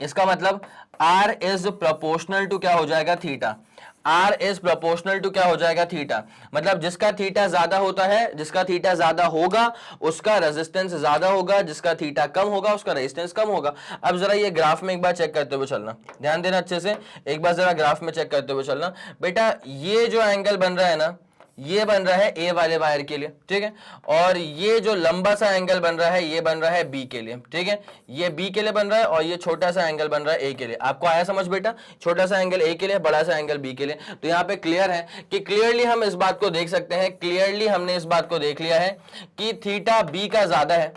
इसका मतलब R इज प्रोपोर्शनल टू क्या हो जाएगा, theta. R is proportional to क्या हो जाएगा, थीटा। मतलब जिसका थीटा ज्यादा होता है, जिसका थीटा ज्यादा होगा उसका रेजिस्टेंस ज्यादा होगा, जिसका थीटा कम होगा उसका रेजिस्टेंस कम होगा। अब जरा ये ग्राफ में एक बार चेक करते हुए चलना, ध्यान देना अच्छे से, एक बार जरा ग्राफ में चेक करते हुए चलना। बेटा ये जो एंगल बन रहा है ना, ये बन रहा है ए वाले वायर के लिए। ठीक है, और ये जो लंबा सा एंगल बन रहा है ये बन रहा है बी के लिए। ठीक है, ये बी के लिए बन रहा है और ये छोटा सा एंगल बन रहा है ए के लिए। आपको आया समझ बेटा, छोटा सा एंगल ए के लिए, बड़ा सा एंगल बी के लिए। तो यहाँ पे क्लियर है कि क्लियरली हम इस बात को देख सकते हैं, क्लियरली हमने इस बात को देख लिया है कि थीटा बी का ज्यादा है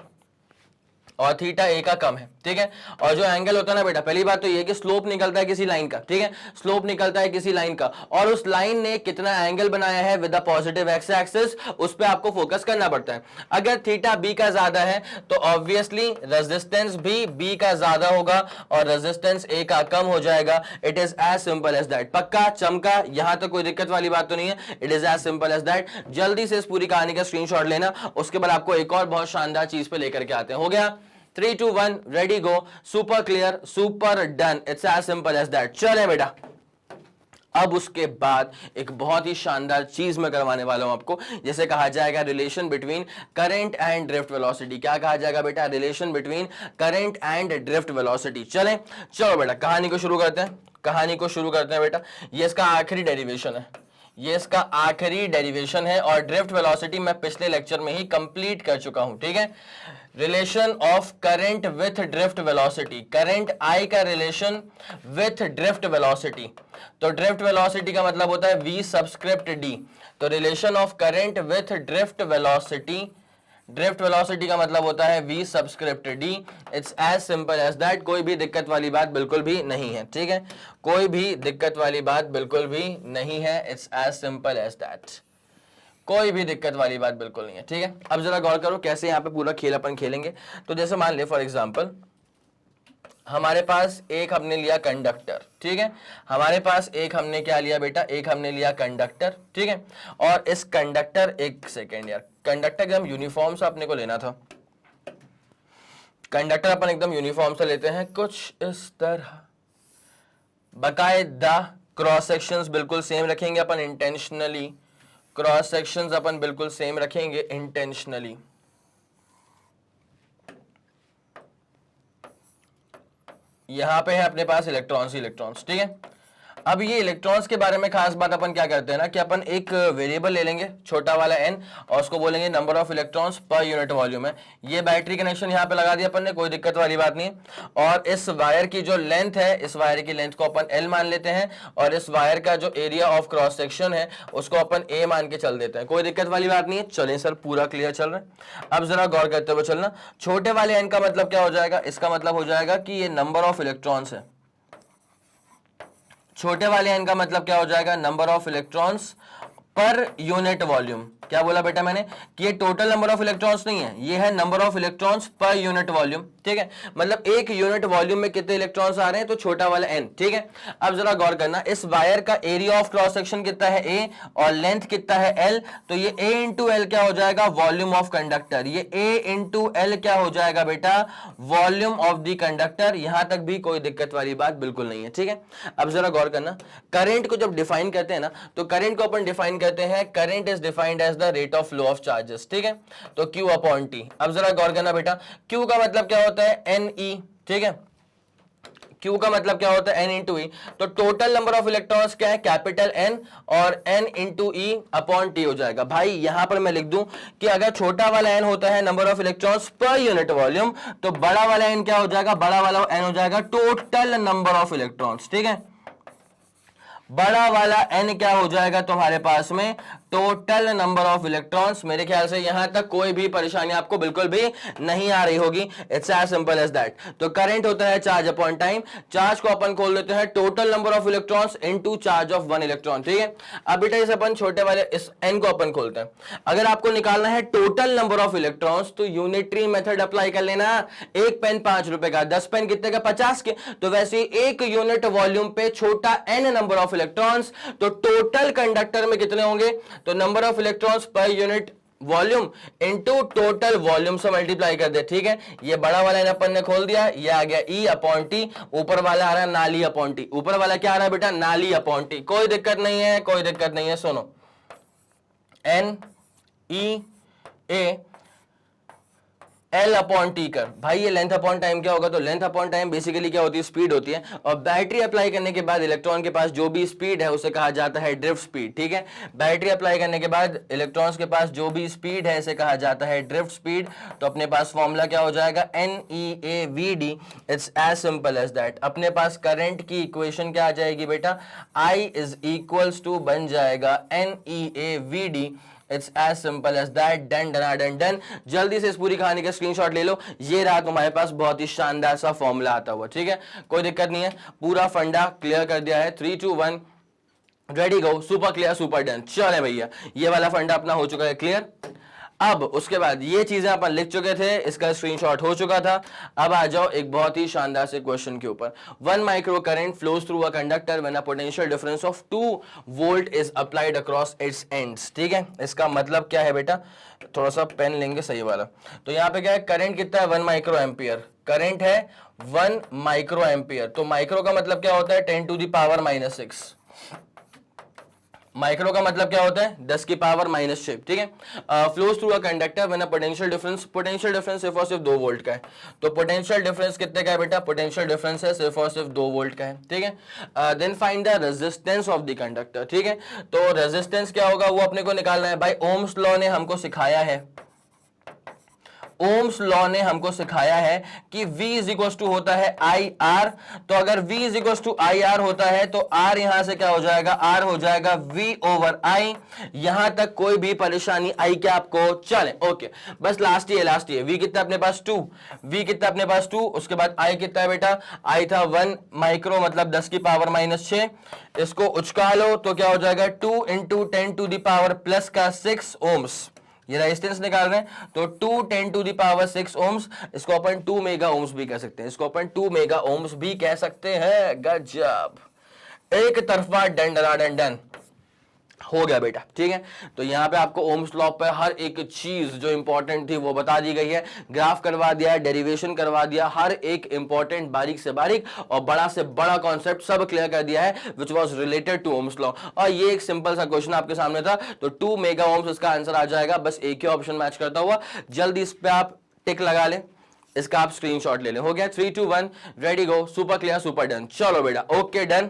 और थीटा ए का कम है। ठीक है, और जो एंगल होता है ना बेटा, पहली बात तो ये कि स्लोप निकलता है किसी लाइन का। ठीक है, स्लोप निकलता है किसी लाइन का, और उस लाइन ने कितना एंगल बनाया है with the positive x axis, उस पे आपको फोकस करना पड़ता है। अगर थीटा बी का ज्यादा है तो ऑब्वियसली रेजिस्टेंस भी बी का ज्यादा होगा और रेजिस्टेंस ए का कम हो जाएगा। It is as simple as that. पक्का चमका, यहां तक कोई दिक्कत वाली बात तो नहीं है। It is as simple as that. जल्दी से इस पूरी कहानी का स्क्रीनशॉट लेना, उसके बाद आपको एक और बहुत शानदार चीज पे लेकर के आते हैं। हो गया, 3 2 1 ready go, super clear, super done, it's as simple as that. चले बेटा, अब उसके बाद एक बहुत ही शानदार चीज मैं करवाने वाला हूं आपको, जैसे कहा जाएगा relation between current and drift velocity. क्या कहा जाएगा बेटा, relation between current and drift velocity. चलें, चलो बेटा कहानी को शुरू करते हैं, कहानी को शुरू करते हैं बेटा। ये इसका आखिरी डेरिवेशन है, ये इसका आखिरी डेरिवेशन है, और ड्रिफ्ट वेलोसिटी मैं पिछले लेक्चर में ही कंप्लीट कर चुका हूं। ठीक है, relation of current with drift velocity, current I का रिलेशन विथ ड्रिफ्ट वेलोसिटी। तो ड्रिफ्ट वेलोसिटी का मतलब होता है v सबस्क्रिप्ट d। तो relation of current with drift velocity drift velocity का मतलब होता है v subscript d। It's as simple as that. कोई भी दिक्कत वाली बात बिल्कुल भी नहीं है, ठीक है, कोई भी दिक्कत वाली बात बिल्कुल भी नहीं है। It's as simple as that, कोई भी दिक्कत वाली बात बिल्कुल नहीं है, ठीक है। अब जरा गौर करो कैसे यहाँ पे पूरा खेल अपन खेलेंगे। तो जैसे मान ले फॉर एग्जाम्पल हमारे पास एक हमने लिया कंडक्टर, ठीक है, हमारे पास एक हमने क्या लिया बेटा, एक हमने लिया कंडक्टर, ठीक है। और इस कंडक्टर, एक सेकेंड यार, कंडक्टर एकदम यूनिफॉर्म सा अपने को लेना था। कंडक्टर अपन एकदम यूनिफॉर्म से लेते हैं कुछ इस तरह, बाकायदा क्रॉस सेक्शंस बिल्कुल सेम रखेंगे अपन इंटेंशनली, क्रॉस सेक्शंस अपन बिल्कुल सेम रखेंगे इंटेंशनली। यहां पे है अपने पास इलेक्ट्रॉन्स, ठीक है। अब ये इलेक्ट्रॉन्स के बारे में खास बात अपन क्या करते हैं ना कि अपन एक वेरिएबल ले लेंगे छोटा वाला n और उसको बोलेंगे number of electrons per unit volume है। ये बैटरी कनेक्शन यहाँ पे लगा दिया अपन ने, कोई दिक्कत वाली बात नहीं है। और इस वायर की जो लेंथ है, इस वायर की लेंथ को अपन l मान लेते हैं और इस वायर का जो एरिया ऑफ क्रॉस सेक्शन है उसको अपन a मान के चल देते हैं, कोई दिक्कत वाली बात नहीं है। चलिए सर पूरा क्लियर चल रहा है। अब जरा गौर करते हुए चलना, छोटे वाले n का मतलब क्या हो जाएगा, इसका मतलब हो जाएगा कि ये नंबर ऑफ इलेक्ट्रॉन्स है। छोटे वाले n का मतलब क्या हो जाएगा, number of electrons per unit volume. क्या बोला बेटा मैंने कि ये टोटल नंबर ऑफ इलेक्ट्रॉन्स नहीं है, ये है number of electrons per unit volume, ठीक है। मतलब एक यूनिट वॉल्यूम में कितने इलेक्ट्रॉन्स आ रहे हैं, तो छोटा वाला n, ठीक है। अब जरा गौर करना, इस वायर का एरिया ऑफ क्रॉस सेक्शन कितना है a और लेंथ कितना है l, तो ये a इंटू एल क्या हो जाएगा, वॉल्यूम ऑफ कंडक्टर। ये a इंटू एल क्या हो जाएगा बेटा, वॉल्यूम ऑफ द कंडक्टर। यहां तक भी कोई दिक्कत वाली बात बिल्कुल नहीं है, ठीक है। अब जरा गौर करना, करंट को जब डिफाइन करते हैं ना, तो करंट को अपन डिफाइन करते हैं, current is defined as the rate of flow of charges, ठीक है, तो Q अपॉन T। अब जरा गौर करना बेटा, Q का मतलब क्या होता है, NE, ठीक है, Q का मतलब क्या होता है, N इंटू ई। तो टोटल नंबर ऑफ इलेक्ट्रॉन्स क्या है, कैपिटल N, और N इंटू ई अपॉन T हो जाएगा। भाई यहां पर मैं लिख दूं कि अगर छोटा वाला N होता है number of electrons per unit volume, तो बड़ा वाला N क्या हो जाएगा, बड़ा वाला N हो जाएगा टोटल नंबर ऑफ इलेक्ट्रॉन्स, ठीक है। बड़ा वाला n क्या हो जाएगा तुम्हारे पास में, टोटल नंबर ऑफ इलेक्ट्रॉन्स। मेरे ख्याल से यहां तक कोई भी परेशानी आपको बिल्कुल भी नहीं आ रही होगी। It's as simple as that. तो करंट होता है चार्ज अपॉन टाइम, चार्ज को अपन खोल देते हैं total number of electrons into charge of one electron, ठीक है। अब बेटा इस अपन छोटे वाले इस n को अपन खोलते हैं। अगर आपको निकालना है टोटल नंबर ऑफ इलेक्ट्रॉन्स, तो यूनिटरी मेथड अप्लाई कर लेना। एक पेन 5 रुपए का, 10 पेन कितने का, 50 के। तो वैसे एक यूनिट वॉल्यूम पे छोटा n नंबर ऑफ इलेक्ट्रॉन्स, तो टोटल कंडक्टर में कितने होंगे, तो number of electrons per unit volume into total volume से मल्टीप्लाई कर दे, ठीक है। ये बड़ा वाला अपन ने खोल दिया, ये आ गया E अपॉन टी, ऊपर वाला आ रहा है नाली अपॉन टी। ऊपर वाला क्या आ रहा है बेटा, नाली अपॉन टी। कोई दिक्कत नहीं है, कोई दिक्कत नहीं है। सुनो, N E A L upon T कर। भाई ये लेंथ अपॉन टाइम क्या होगा, तो लेंथ अपॉन टाइम बेसिकली क्या होती है, स्पीड होती है। और बैटरी अप्लाई करने के बाद इलेक्ट्रॉन के पास जो भी स्पीड है उसे कहा जाता है ड्रिफ्ट स्पीड, ठीक है। बैटरी अप्लाई करने के बाद इलेक्ट्रॉन्स के पास जो भी स्पीड है इसे कहा जाता है ड्रिफ्ट स्पीड। तो अपने पास फॉर्मूला क्या हो जाएगा, NEAVD। It's as simple as that. अपने पास करंट की इक्वेशन क्या आ जाएगी बेटा, I इज इक्वल्स टू बन जाएगा NEAVD। It's as simple as that. Done done done done. जल्दी से इस पूरी कहानी का स्क्रीनशॉट ले लो। ये रहा तुम्हारे पास बहुत ही शानदार सा फॉर्मूला आता हुआ, ठीक है। कोई दिक्कत नहीं है, पूरा फंडा क्लियर कर दिया है। 3 2 1 ready go, super clear, super done. चले भैया, ये वाला फंडा अपना हो चुका है क्लियर। अब उसके बाद ये चीजें अपन लिख चुके थे, इसका स्क्रीनशॉट हो चुका था। अब आ जाओ एक बहुत ही शानदार से क्वेश्चन के ऊपर। 1 micro current flows through a conductor when a potential difference of 2 volt is applied across its ends, ठीक है। इसका मतलब क्या है बेटा, थोड़ा सा पेन लेंगे सही वाला। तो यहाँ पे क्या है, करंट कितना है, 1 माइक्रो एम्पियर। करंट है 1 माइक्रो एम्पियर। तो माइक्रो का मतलब क्या होता है, 10 टू द पावर -6। माइक्रो का मतलब क्या होता है, 10 की पावर -6, ठीक है। Flows through a conductor when a potential difference सिर्फ और सिर्फ 2 वोल्ट का है। तो पोटेंशियल डिफरेंस कितने का है बेटा, पोटेंशियल डिफरेंस है सिर्फ और सिर्फ 2 वोल्ट का है, ठीक है। Then find the resistance of the conductor, ठीक है। तो रेजिस्टेंस क्या होगा वो अपने को निकालना है। भाई ओम्स लॉ ने हमको सिखाया है, ओम्स लॉ ने हमको सिखाया है कि V इज इक्वल टू होता है IR। तो अगर V is equal to IR होता है तो R यहां से क्या हो जाएगा, R हो जाएगा V ओवर I। यहां तक कोई भी परेशानी आई क्या आपको? चले ओके, बस लास्ट ही है। V कितना अपने पास 2, V कितना अपने पास 2, उसके बाद I कितना है बेटा, I था 1 माइक्रो मतलब 10 की पावर -6। इसको उचका लो तो क्या हो जाएगा 2 into 10 to the power plus का 6 ओम्स। ये रेजिस्टेंस निकाल रहे हैं तो 2 10 टू द पावर 6 ओम्स। इसको अपन 2 मेगा ओम्स भी कह सकते हैं, इसको अपन 2 मेगा ओम्स भी कह सकते हैं। गजब, एक तरफा डन हो गया बेटा, ठीक है। तो यहां पे आपको ओम्स लॉ पे हर एक चीज जो इंपॉर्टेंट थी वो बता दी गई है, ग्राफ करवा दिया, डेरिवेशन करवा दिया, हर एक इंपॉर्टेंट बारीक से बारीक और बड़ा से बड़ा कॉन्सेप्ट सब क्लियर कर दिया है which was related to Ohm's law. और ये एक सिंपल सा क्वेश्चन आपके सामने था, तो 2 मेगा ओम्स इसका आंसर आ जाएगा। बस एक ही ऑप्शन मैच करता हुआ, जल्दी इस पे आप टिक लगा लें, इसका आप स्क्रीनशॉट ले लें। हो गया 3 2 1 ready go, super clear super done. चलो बेटा ओके डन।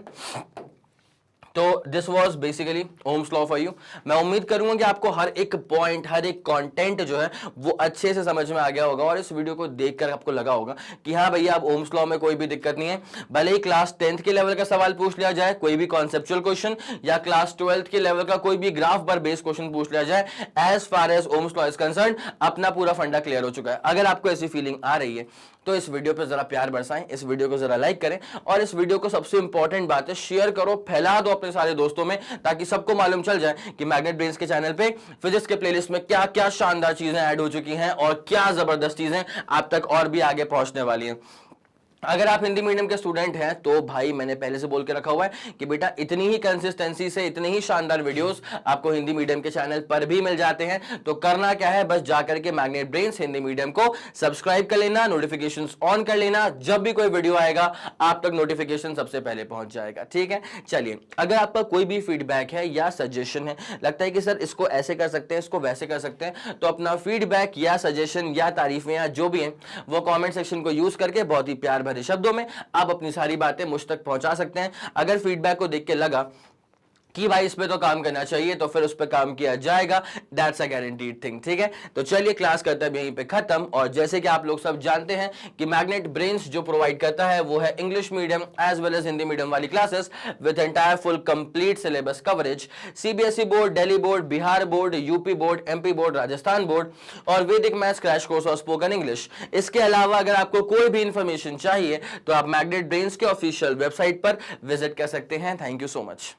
तो this was basically Ohm's law for you. मैं उम्मीद करूंगा कि आपको हर एक पॉइंट, हर एक कंटेंट जो है वो अच्छे से समझ में आ गया होगा और इस वीडियो को देखकर आपको लगा होगा कि हाँ भैया अब ओम्स लॉ में कोई भी दिक्कत नहीं है। भले ही क्लास 10th के लेवल का सवाल पूछ लिया जाए, कोई भी कॉन्सेप्चुअल क्वेश्चन, या क्लास 12th के लेवल का कोई भी ग्राफ पर बेस्ड क्वेश्चन पूछ लिया जाए, as far as Ohm's law is concern अपना पूरा फंडा क्लियर हो चुका है। अगर आपको ऐसी फीलिंग आ रही है तो इस वीडियो पे जरा प्यार बरसाएं, इस वीडियो को जरा लाइक करें और इस वीडियो को सबसे इंपॉर्टेंट बात है शेयर करो, फैला दो अपने सारे दोस्तों में, ताकि सबको मालूम चल जाए कि मैग्नेट ब्रेन्स के चैनल पे फिजिक्स के प्लेलिस्ट में क्या क्या शानदार चीजें ऐड हो चुकी हैं और क्या जबरदस्त चीजें आप तक और भी आगे पहुंचने वाली हैं। अगर आप हिंदी मीडियम के स्टूडेंट हैं तो भाई मैंने पहले से बोल के रखा हुआ है कि बेटा इतनी ही कंसिस्टेंसी से इतने ही शानदार वीडियोस आपको हिंदी मीडियम के चैनल पर भी मिल जाते हैं। तो करना क्या है, बस जाकर के मैग्नेट ब्रेन्स हिंदी मीडियम को सब्सक्राइब कर लेना, नोटिफिकेशंस ऑन कर लेना, जब भी कोई वीडियो आएगा आप तक नोटिफिकेशन सबसे पहले पहुंच जाएगा। ठीक है, चलिए अगर आपका कोई भी फीडबैक है या सजेशन है, लगता है कि सर इसको ऐसे कर सकते हैं, इसको वैसे कर सकते हैं, तो अपना फीडबैक या सजेशन या तारीफें या जो भी है वो कॉमेंट सेक्शन को यूज करके बहुत ही प्यार भरे शब्दों में आप अपनी सारी बातें मुझ तक पहुंचा सकते हैं। अगर फीडबैक को देख के लगा कि भाई इस पे तो काम करना चाहिए तो फिर उस पे काम किया जाएगा, दैट्स अ गारंटीड थिंग। ठीक है, तो चलिए क्लास करते हैं यहीं पे खत्म। और जैसे कि आप लोग सब जानते हैं कि मैग्नेट ब्रेन्स जो प्रोवाइड करता है वो है English medium as well as Hindi medium वाली classes with entire full complete syllabus coverage, CBSE board, Delhi board, Bihar board, UP board, MP board, Rajasthan board और वैदिक मैथ्स क्रैश कोर्स और स्पोकन इंग्लिश। इसके अलावा अगर आपको कोई भी इंफॉर्मेशन चाहिए तो आप मैग्नेट ब्रेन्स के ऑफिशियल वेबसाइट पर विजिट कर सकते हैं। Thank you so much.